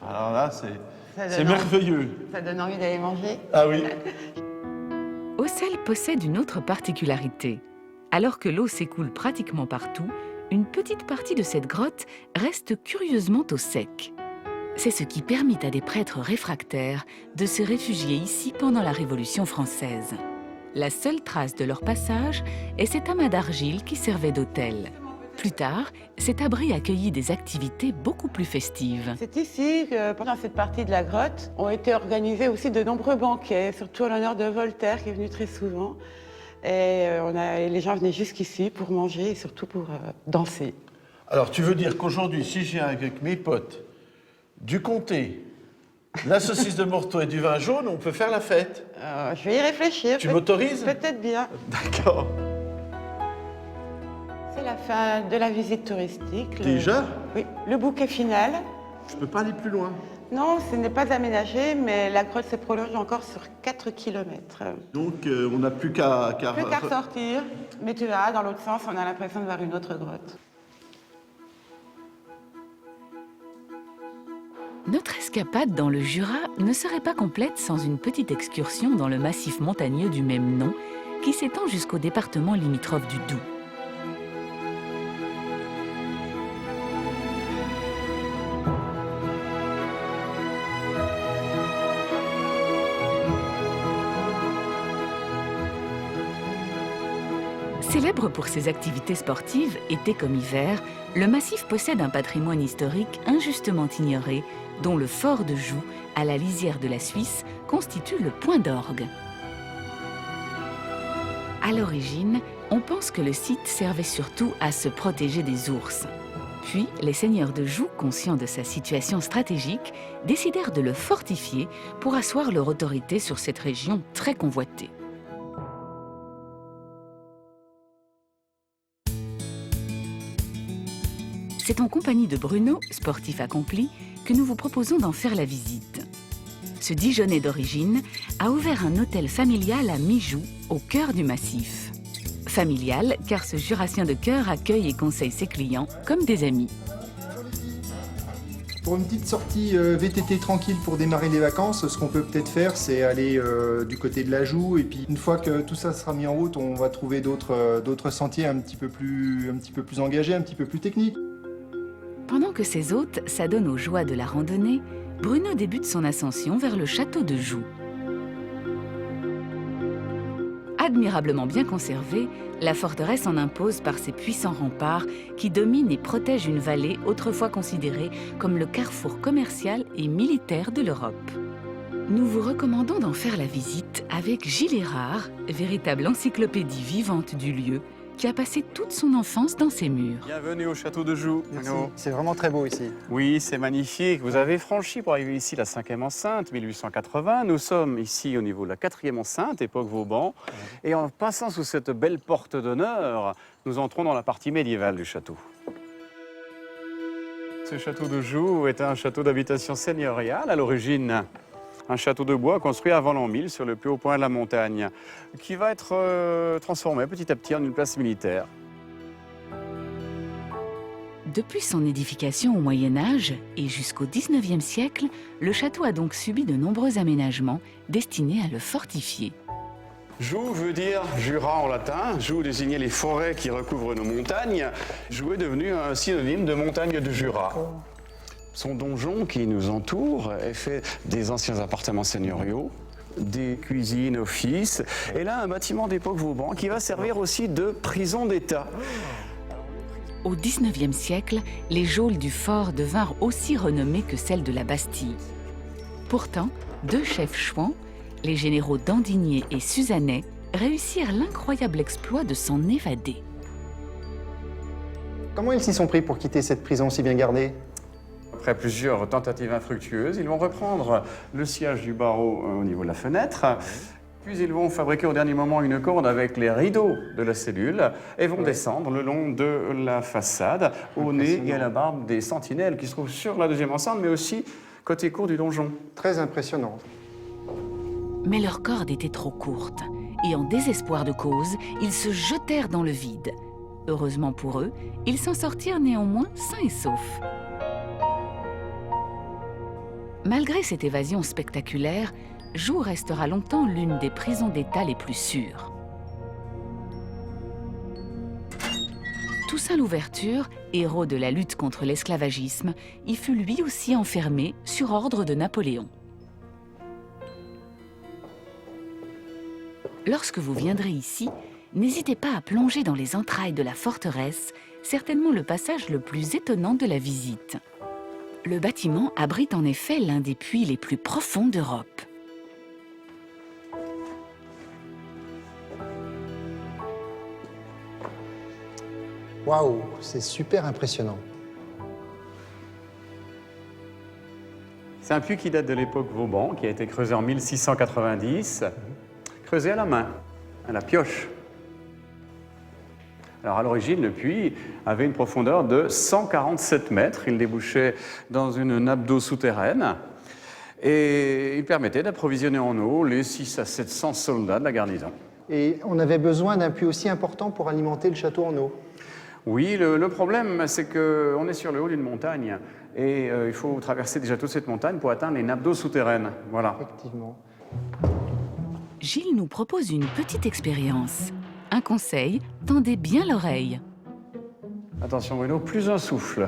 Speaker 9: Alors là, c'est merveilleux.
Speaker 13: Ça donne envie d'aller manger.
Speaker 9: Ah oui.
Speaker 1: Auxelles possède une autre particularité. Alors que l'eau s'écoule pratiquement partout, une petite partie de cette grotte reste curieusement au sec. C'est ce qui permit à des prêtres réfractaires de se réfugier ici pendant la Révolution française. La seule trace de leur passage est cet amas d'argile qui servait d'autel. Plus tard, cet abri accueillit des activités beaucoup plus festives.
Speaker 13: C'est ici que, pendant cette partie de la grotte, ont été organisés aussi de nombreux banquets, surtout en l'honneur de Voltaire, qui est venu très souvent. Et les gens venaient jusqu'ici pour manger et surtout pour danser.
Speaker 9: Alors, tu veux dire qu'aujourd'hui, si je viens avec mes potes du comté, la saucisse de Morteau et du vin jaune, on peut faire la fête?
Speaker 13: Je vais y réfléchir.
Speaker 9: Tu m'autorises?
Speaker 13: Peut-être bien.
Speaker 9: D'accord.
Speaker 13: C'est la fin de la visite touristique.
Speaker 9: Déjà?
Speaker 13: Oui, le bouquet final.
Speaker 9: Je peux pas aller plus loin.
Speaker 13: Non, ce n'est pas aménagé, mais la grotte se prolonge encore sur 4 km.
Speaker 9: Donc, on n'a plus qu'à...
Speaker 13: Plus qu'à ressortir, mais tu verras, dans l'autre sens, on a l'impression de voir une autre grotte.
Speaker 1: Notre escapade dans le Jura ne serait pas complète sans une petite excursion dans le massif montagneux du même nom, qui s'étend jusqu'au département limitrophe du Doubs. Célèbre pour ses activités sportives, été comme hiver, le massif possède un patrimoine historique injustement ignoré, dont le fort de Joux, à la lisière de la Suisse, constitue le point d'orgue. À l'origine, on pense que le site servait surtout à se protéger des ours. Puis, les seigneurs de Joux, conscients de sa situation stratégique, décidèrent de le fortifier pour asseoir leur autorité sur cette région très convoitée. C'est en compagnie de Bruno, sportif accompli, que nous vous proposons d'en faire la visite. Ce Dijonnais d'origine a ouvert un hôtel familial à Mijoux, au cœur du massif. Familial, car ce jurassien de cœur accueille et conseille ses clients comme des amis.
Speaker 14: Pour une petite sortie VTT tranquille pour démarrer les vacances, ce qu'on peut peut-être faire, c'est aller du côté de la Joux. Et puis une fois que tout ça sera mis en route, on va trouver d'autres sentiers un petit peu plus engagés, un petit peu plus techniques.
Speaker 1: Pendant que ses hôtes s'adonnent aux joies de la randonnée, Bruno débute son ascension vers le château de Joux. Admirablement bien conservée, la forteresse en impose par ses puissants remparts qui dominent et protègent une vallée autrefois considérée comme le carrefour commercial et militaire de l'Europe. Nous vous recommandons d'en faire la visite avec Gilles Erard, véritable encyclopédie vivante du lieu, qui a passé toute son enfance dans ces murs.
Speaker 3: Bienvenue au château de Joux.
Speaker 14: C'est vraiment très beau ici.
Speaker 3: Oui, c'est magnifique. Vous avez franchi pour arriver ici la 5e enceinte, 1880. Nous sommes ici au niveau de la 4e enceinte, époque Vauban. Et en passant sous cette belle porte d'honneur, nous entrons dans la partie médiévale du château. Ce château de Joux est un château d'habitation seigneuriale à l'origine. Un château de bois construit avant l'an 1000 sur le plus haut point de la montagne, qui va être transformé petit à petit en une place militaire.
Speaker 1: Depuis son édification au Moyen-Âge et jusqu'au XIXe siècle, le château a donc subi de nombreux aménagements destinés à le fortifier.
Speaker 3: Joux veut dire Jura en latin. Joux désignait les forêts qui recouvrent nos montagnes. Joux est devenu un synonyme de montagne de Jura. Son donjon qui nous entoure est fait des anciens appartements seigneuriaux, des cuisines, offices, et là un bâtiment d'époque Vauban qui va servir aussi de prison d'État.
Speaker 1: Au XIXe siècle, les geôles du fort devinrent aussi renommées que celles de la Bastille. Pourtant, deux chefs chouans, les généraux d'Andigné et Suzannet, réussirent l'incroyable exploit de s'en évader.
Speaker 14: Comment ils s'y sont pris pour quitter cette prison si bien gardée ?
Speaker 3: Après plusieurs tentatives infructueuses, ils vont reprendre le sillage du barreau au niveau de la fenêtre. Puis ils vont fabriquer au dernier moment une corde avec les rideaux de la cellule et vont descendre le long de la façade, au nez et à la barbe des sentinelles qui se trouvent sur la deuxième enceinte, mais aussi côté cour du donjon.
Speaker 14: Très impressionnant.
Speaker 1: Mais leur corde était trop courte, et en désespoir de cause, ils se jetèrent dans le vide. Heureusement pour eux, ils s'en sortirent néanmoins sains et saufs. Malgré cette évasion spectaculaire, Joux restera longtemps l'une des prisons d'État les plus sûres. Toussaint Louverture, héros de la lutte contre l'esclavagisme, y fut lui aussi enfermé sur ordre de Napoléon. Lorsque vous viendrez ici, n'hésitez pas à plonger dans les entrailles de la forteresse, certainement le passage le plus étonnant de la visite. Le bâtiment abrite en effet l'un des puits les plus profonds d'Europe.
Speaker 14: Waouh, c'est super impressionnant.
Speaker 3: C'est un puits qui date de l'époque Vauban, qui a été creusé en 1690, creusé à la main, à la pioche. Alors à l'origine, le puits avait une profondeur de 147 mètres. Il débouchait dans une nappe d'eau souterraine et il permettait d'approvisionner en eau les 600 à 700 soldats de la garnison.
Speaker 14: Et on avait besoin d'un puits aussi important pour alimenter le château en eau.
Speaker 3: Oui, le problème, c'est qu'on est sur le haut d'une montagne et il faut traverser déjà toute cette montagne pour atteindre les nappes d'eau souterraines. Voilà.
Speaker 14: Effectivement.
Speaker 1: Gilles nous propose une petite expérience. Un conseil, tendez bien l'oreille.
Speaker 3: Attention Bruno, plus un souffle.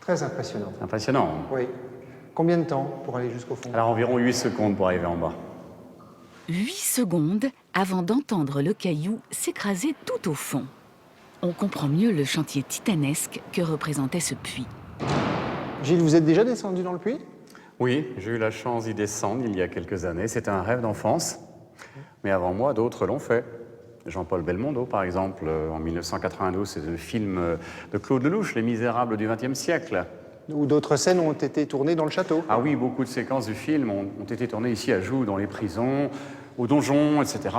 Speaker 14: Très impressionnant.
Speaker 3: Impressionnant.
Speaker 14: Oui. Combien de temps pour aller jusqu'au fond?
Speaker 3: Alors environ 8 secondes pour arriver en bas.
Speaker 1: 8 secondes avant d'entendre le caillou s'écraser tout au fond. On comprend mieux le chantier titanesque que représentait ce puits.
Speaker 14: Gilles, vous êtes déjà descendu dans le puits?
Speaker 3: Oui, j'ai eu la chance d'y descendre il y a quelques années. C'était un rêve d'enfance. Mais avant moi, d'autres l'ont fait. Jean-Paul Belmondo, par exemple, en 1992, c'est le film de Claude Lelouch, Les Misérables du XXe siècle.
Speaker 14: Ou d'autres scènes ont été tournées dans le château?
Speaker 3: Ah oui, beaucoup de séquences du film ont été tournées ici à Joux, dans les prisons, au donjon, etc.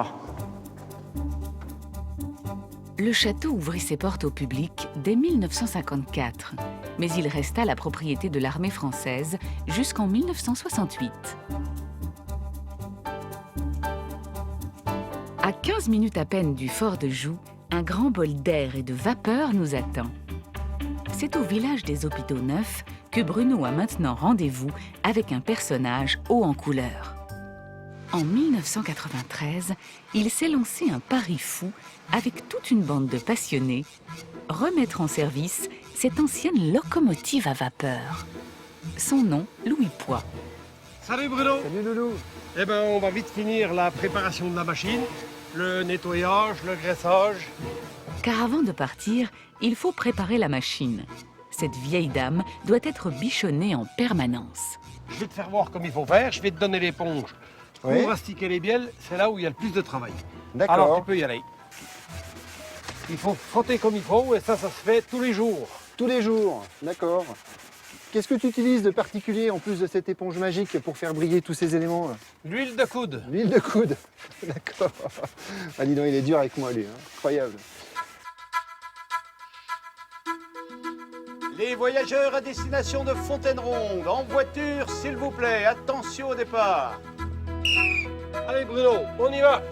Speaker 1: Le château ouvrit ses portes au public dès 1954, mais il resta la propriété de l'armée française jusqu'en 1968. À 15 minutes à peine du fort de Joux, un grand bol d'air et de vapeur nous attend. C'est au village des Hôpitaux Neufs que Bruno a maintenant rendez-vous avec un personnage haut en couleur. En 1993, il s'est lancé un pari fou avec toute une bande de passionnés, remettre en service cette ancienne locomotive à vapeur. Son nom, Louis Poix.
Speaker 4: Salut Bruno.
Speaker 14: Salut Loulou.
Speaker 4: Eh ben, on va vite finir la préparation de la machine, le nettoyage, le graissage.
Speaker 1: Car avant de partir, il faut préparer la machine. Cette vieille dame doit être bichonnée en permanence.
Speaker 4: Je vais te faire voir comme il faut faire, je vais te donner l'éponge.
Speaker 14: Oui.
Speaker 4: Pour astiquer les bielles, c'est là où il y a le plus de travail.
Speaker 14: D'accord.
Speaker 4: Alors tu peux y aller. Il faut frotter comme il faut et ça se fait tous les jours.
Speaker 14: Tous les jours, d'accord. Qu'est-ce que tu utilises de particulier en plus de cette éponge magique pour faire briller tous ces éléments?
Speaker 4: L'huile de coude.
Speaker 14: L'huile de coude, d'accord. Ah dis donc, il est dur avec moi lui, hein. Incroyable.
Speaker 3: Les voyageurs à destination de Fontaine-Ronde, en voiture, s'il vous plaît, attention au départ.
Speaker 4: Allez Bruno, on y va.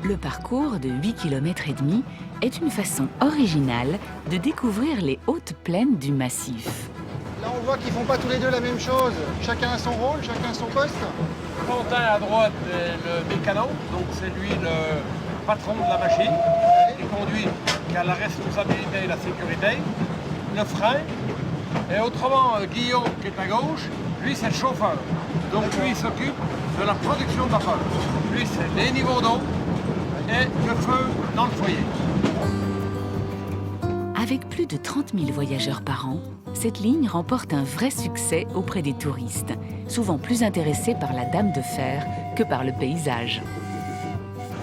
Speaker 1: Le parcours de 8 km et demi est une façon originale de découvrir les hautes plaines du massif.
Speaker 14: Là on voit qu'ils font pas tous les deux la même chose. Chacun a son rôle, chacun a son poste.
Speaker 4: Quentin à droite est le mécano, donc c'est lui le patron de la machine, qui conduit, qui a la responsabilité et la sécurité, le frein. Et autrement, Guillaume qui est à gauche, lui c'est le chauffeur. Donc lui il s'occupe de la production de vapeur. Lui c'est les niveaux d'eau et le feu dans le foyer.
Speaker 1: Avec plus de 30 000 voyageurs par an, cette ligne remporte un vrai succès auprès des touristes, souvent plus intéressés par la Dame de Fer que par le paysage.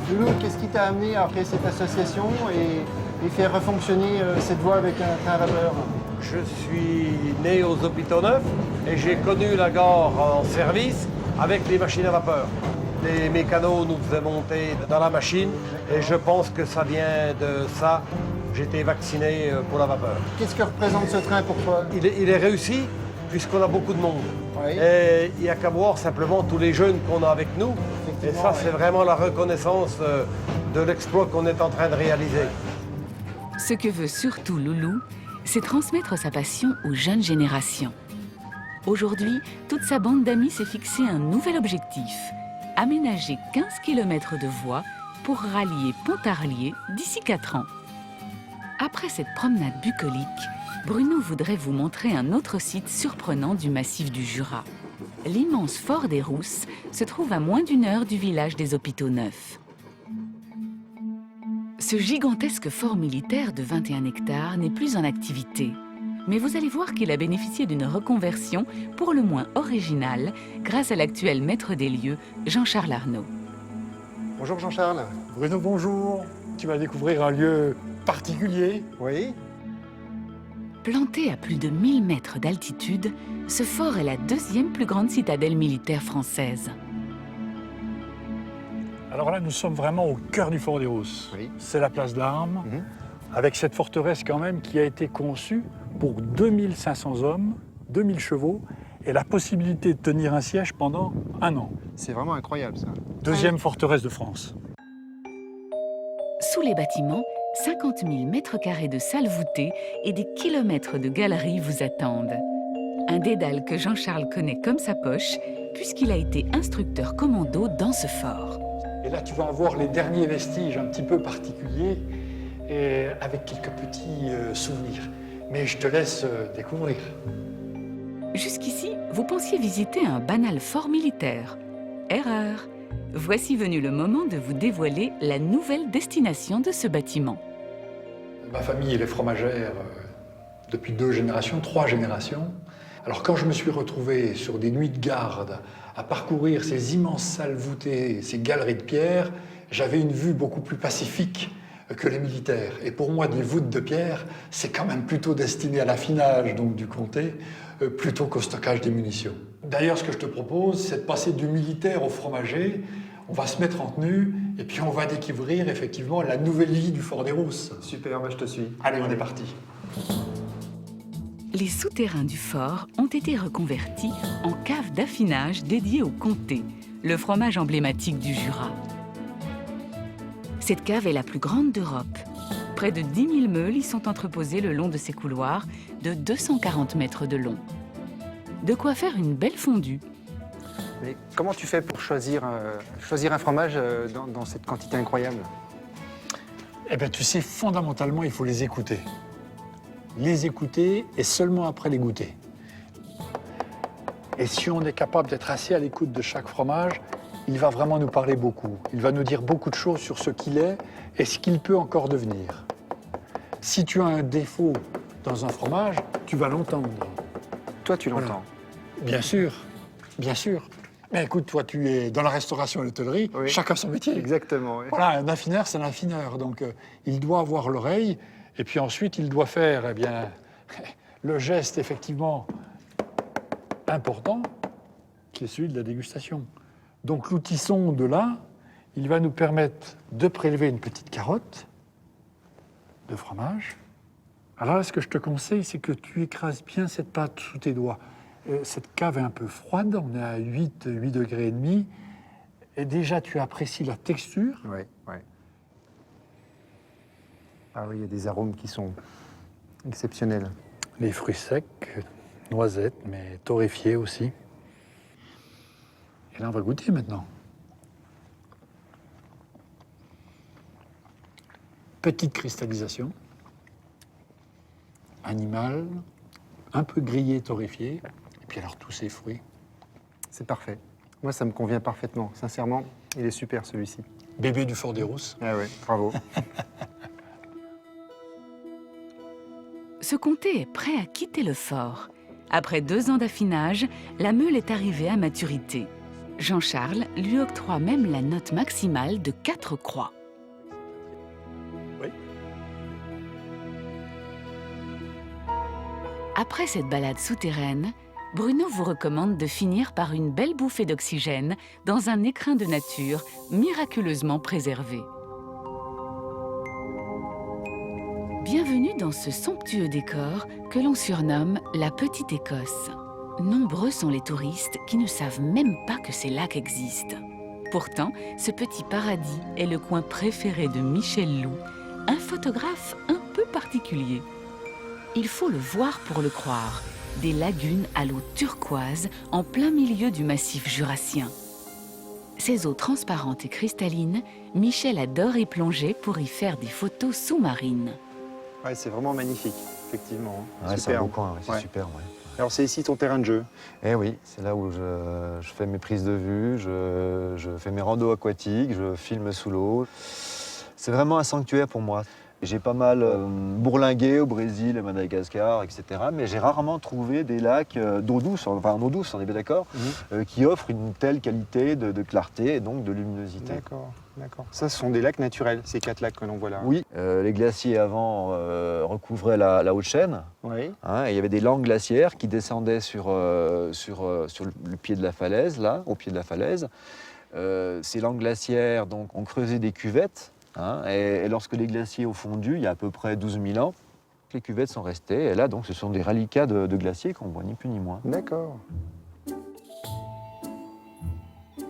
Speaker 14: Loulou, qu'est-ce qui t'a amené à créer cette association et faire refonctionner cette voie avec un train à vapeur?
Speaker 4: Je suis né aux Hôpitaux Neufs et j'ai connu la gare en service avec les machines à vapeur. Les mécanos nous faisaient monter dans la machine et je pense que ça vient de ça. J'étais vacciné pour la vapeur.
Speaker 14: Qu'est-ce que représente ce train pour toi?
Speaker 4: Il est réussi puisqu'on a beaucoup de monde.
Speaker 14: Oui.
Speaker 4: Et il n'y a qu'à voir simplement tous les jeunes qu'on a avec nous. Et ça, c'est vraiment la reconnaissance de l'exploit qu'on est en train de réaliser.
Speaker 1: Ce que veut surtout Loulou, c'est transmettre sa passion aux jeunes générations. Aujourd'hui, toute sa bande d'amis s'est fixé un nouvel objectif: aménager 15 km de voies pour rallier Pontarlier d'ici 4 ans. Après cette promenade bucolique, Bruno voudrait vous montrer un autre site surprenant du massif du Jura. L'immense fort des Rousses se trouve à moins d'1 heure du village des Hôpitaux Neufs. Ce gigantesque fort militaire de 21 hectares n'est plus en activité. Mais vous allez voir qu'il a bénéficié d'une reconversion pour le moins originale grâce à l'actuel maître des lieux, Jean-Charles Arnaud.
Speaker 14: Bonjour Jean-Charles.
Speaker 11: Bruno, bonjour. Tu vas découvrir un lieu particulier.
Speaker 14: Oui.
Speaker 1: Planté à plus de 1000 mètres d'altitude, ce fort est la 2e plus grande citadelle militaire française.
Speaker 11: Alors là, nous sommes vraiment au cœur du fort des Rousses.
Speaker 14: Oui.
Speaker 11: C'est la place d'Armes, avec cette forteresse quand même qui a été conçue pour 2500 hommes, 2000 chevaux, et la possibilité de tenir un siège pendant 1 an.
Speaker 14: C'est vraiment incroyable ça.
Speaker 11: 2e forteresse de France.
Speaker 1: Sous les bâtiments, 50 000 mètres carrés de salles voûtées et des kilomètres de galeries vous attendent. Un dédale que Jean-Charles connaît comme sa poche, puisqu'il a été instructeur commando dans ce fort.
Speaker 11: Et là, tu vas avoir les derniers vestiges un petit peu particuliers, et avec quelques petits souvenirs. Mais je te laisse découvrir.
Speaker 1: Jusqu'ici, vous pensiez visiter un banal fort militaire. Erreur. Voici venu le moment de vous dévoiler la nouvelle destination de ce bâtiment.
Speaker 11: Ma famille, elle est fromagère depuis 2 générations, 3 générations. Alors quand je me suis retrouvé sur des nuits de garde à parcourir ces immenses salles voûtées, ces galeries de pierre, j'avais une vue beaucoup plus pacifique que les militaires. Et pour moi, des voûtes de pierre, c'est quand même plutôt destiné à l'affinage donc du comté, plutôt qu'au stockage des munitions. D'ailleurs, ce que je te propose, c'est de passer du militaire au fromager. On va se mettre en tenue et puis on va découvrir effectivement la nouvelle vie du Fort des Rousses.
Speaker 14: Super, je te suis.
Speaker 11: Allez, on est parti.
Speaker 1: Les souterrains du fort ont été reconvertis en cave d'affinage dédiée au comté, le fromage emblématique du Jura. Cette cave est la plus grande d'Europe. Près de 10 000 meules y sont entreposées le long de ces couloirs de 240 mètres de long. De quoi faire une belle fondue.
Speaker 15: Mais comment tu fais pour choisir un fromage dans cette quantité incroyable?
Speaker 11: Eh bien, tu sais, fondamentalement, il faut les écouter. Les écouter et seulement après les goûter. Et si on est capable d'être assez à l'écoute de chaque fromage, il va vraiment nous parler beaucoup. Il va nous dire beaucoup de choses sur ce qu'il est et ce qu'il peut encore devenir. Si tu as un défaut dans un fromage, tu vas l'entendre.
Speaker 15: Toi, tu l'entends?
Speaker 11: Bien sûr, bien sûr. Mais écoute, toi, tu es dans la restauration et l'hôtellerie,
Speaker 15: Oui.
Speaker 11: chacun son métier.
Speaker 15: Exactement, oui.
Speaker 11: Voilà, un affineur, c'est un affineur. Donc, il doit avoir l'oreille, et puis ensuite, il doit faire, eh bien, le geste, effectivement, important, qui est celui de la dégustation. Donc, l'outil sonde, là, il va nous permettre de prélever une petite carotte de fromage. Alors là, ce que je te conseille, c'est que tu écrases bien cette pâte sous tes doigts. Cette cave est un peu froide, on est à 8 degrés et demi. Et déjà, tu apprécies la texture.
Speaker 15: Oui, oui. Ah oui, il y a des arômes qui sont exceptionnels.
Speaker 11: Les fruits secs, noisettes, mais torréfiés aussi. Et là, on va goûter maintenant. Petite cristallisation. Animal, un peu grillé, torréfié. Et puis alors, tous ces fruits.
Speaker 15: C'est parfait. Moi, ça me convient parfaitement. Sincèrement, il est super, celui-ci.
Speaker 11: Bébé du Fort des Rousses.
Speaker 15: Ah oui, bravo.
Speaker 1: Ce comté est prêt à quitter le fort. Après 2 ans d'affinage, la meule est arrivée à maturité. Jean-Charles lui octroie même la note maximale de 4 croix.
Speaker 11: Oui.
Speaker 1: Après cette balade souterraine, Bruno vous recommande de finir par une belle bouffée d'oxygène dans un écrin de nature miraculeusement préservé. Bienvenue dans ce somptueux décor que l'on surnomme la Petite Écosse. Nombreux sont les touristes qui ne savent même pas que ces lacs existent. Pourtant, ce petit paradis est le coin préféré de Michel Loup, un photographe un peu particulier. Il faut le voir pour le croire. Des lagunes à l'eau turquoise en plein milieu du massif jurassien. Ces eaux transparentes et cristallines, Michel adore y plonger pour y faire des photos sous-marines.
Speaker 15: Ouais, c'est vraiment magnifique, effectivement.
Speaker 16: Ouais, c'est un beau coin, ouais, c'est super. Ouais.
Speaker 15: Alors, c'est ici ton terrain de jeu?
Speaker 16: Eh oui, c'est là où je fais mes prises de vue, je fais mes randos aquatiques, je filme sous l'eau. C'est vraiment un sanctuaire pour moi. J'ai pas mal bourlingué au Brésil, à Madagascar, etc. Mais j'ai rarement trouvé des lacs d'eau douce, enfin en eau douce, on est bien d'accord, qui offrent une telle qualité de clarté et donc de luminosité.
Speaker 15: D'accord, d'accord. Ça, ce sont des lacs naturels, ces 4 lacs que l'on voit là.
Speaker 16: Oui, les glaciers avant recouvraient la haute chaîne.
Speaker 15: Oui.
Speaker 16: Hein, et il y avait des langues glaciaires qui descendaient sur le pied de la falaise, là, au pied de la falaise. Ces langues glaciaires donc, ont creusé des cuvettes. Hein, et lorsque les glaciers ont fondu, il y a à peu près 12 000 ans, les cuvettes sont restées. Et là, donc, ce sont des reliquats de glaciers qu'on voit ni plus ni moins.
Speaker 15: D'accord.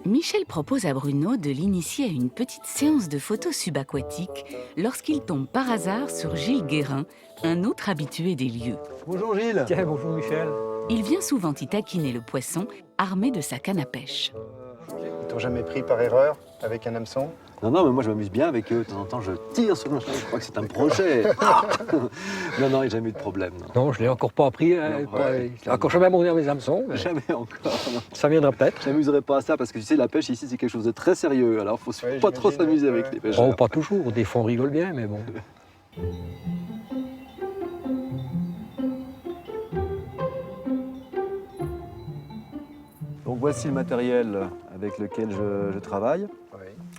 Speaker 1: Michel propose à Bruno de l'initier à une petite séance de photos subaquatiques lorsqu'il tombe par hasard sur Gilles Guérin, un autre habitué des lieux.
Speaker 16: Bonjour Gilles.
Speaker 17: Tiens, bonjour Michel.
Speaker 1: Il vient souvent y taquiner le poisson, armé de sa canne à pêche.
Speaker 14: Ils t'ont jamais pris par erreur avec un hameçon?
Speaker 16: Non, non, mais moi je m'amuse bien avec eux. De temps en temps, je tire sur un chaland. Je crois que c'est un projet. Non, non, il n'y a jamais eu de problème.
Speaker 17: Non, je ne l'ai encore pas appris.
Speaker 16: Ouais.
Speaker 17: Je n'ai encore jamais monté mes hameçons.
Speaker 16: Jamais encore. Non.
Speaker 17: Ça viendra peut-être.
Speaker 16: Je m'amuserai pas à ça parce que tu sais, la pêche ici, c'est quelque chose de très sérieux. Alors, il ne faut pas trop s'amuser avec les pêcheurs.
Speaker 17: Oh, pas toujours. Des fois, on rigole bien, mais bon.
Speaker 16: Donc, voici le matériel avec lequel je travaille.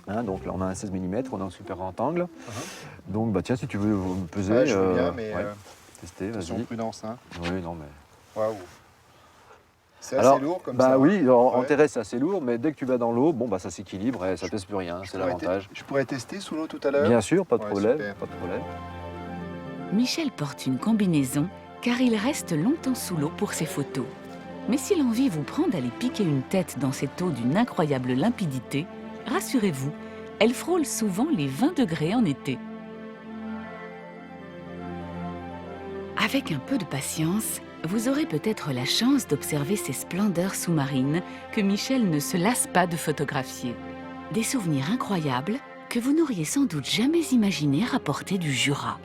Speaker 16: Hein, donc là, on a un 16 mm, on a un super grand angle. Donc, bah, tiens, si tu veux me peser.
Speaker 14: Ouais, je veux bien, mais
Speaker 16: tester,
Speaker 14: attention,
Speaker 16: vas-y.
Speaker 14: prudence. Hein.
Speaker 16: Oui, non, mais.
Speaker 14: Waouh. C'est assez lourd comme ça.
Speaker 16: Bah oui, en
Speaker 14: Ouais.
Speaker 16: terrestre, c'est assez lourd, mais dès que tu vas dans l'eau, bon, bah, ça s'équilibre et ça pèse plus rien. C'est l'avantage.
Speaker 14: Je pourrais tester sous l'eau tout à l'heure?
Speaker 16: Bien sûr, pas de
Speaker 14: Ouais,
Speaker 16: problème.
Speaker 14: super.
Speaker 16: Pas de problème.
Speaker 1: Michel porte une combinaison car il reste longtemps sous l'eau pour ses photos. Mais si l'envie vous prend d'aller piquer une tête dans cette eau d'une incroyable limpidité, rassurez-vous, elle frôle souvent les 20 degrés en été. Avec un peu de patience, vous aurez peut-être la chance d'observer ces splendeurs sous-marines que Michel ne se lasse pas de photographier. Des souvenirs incroyables que vous n'auriez sans doute jamais imaginé rapporter du Jura.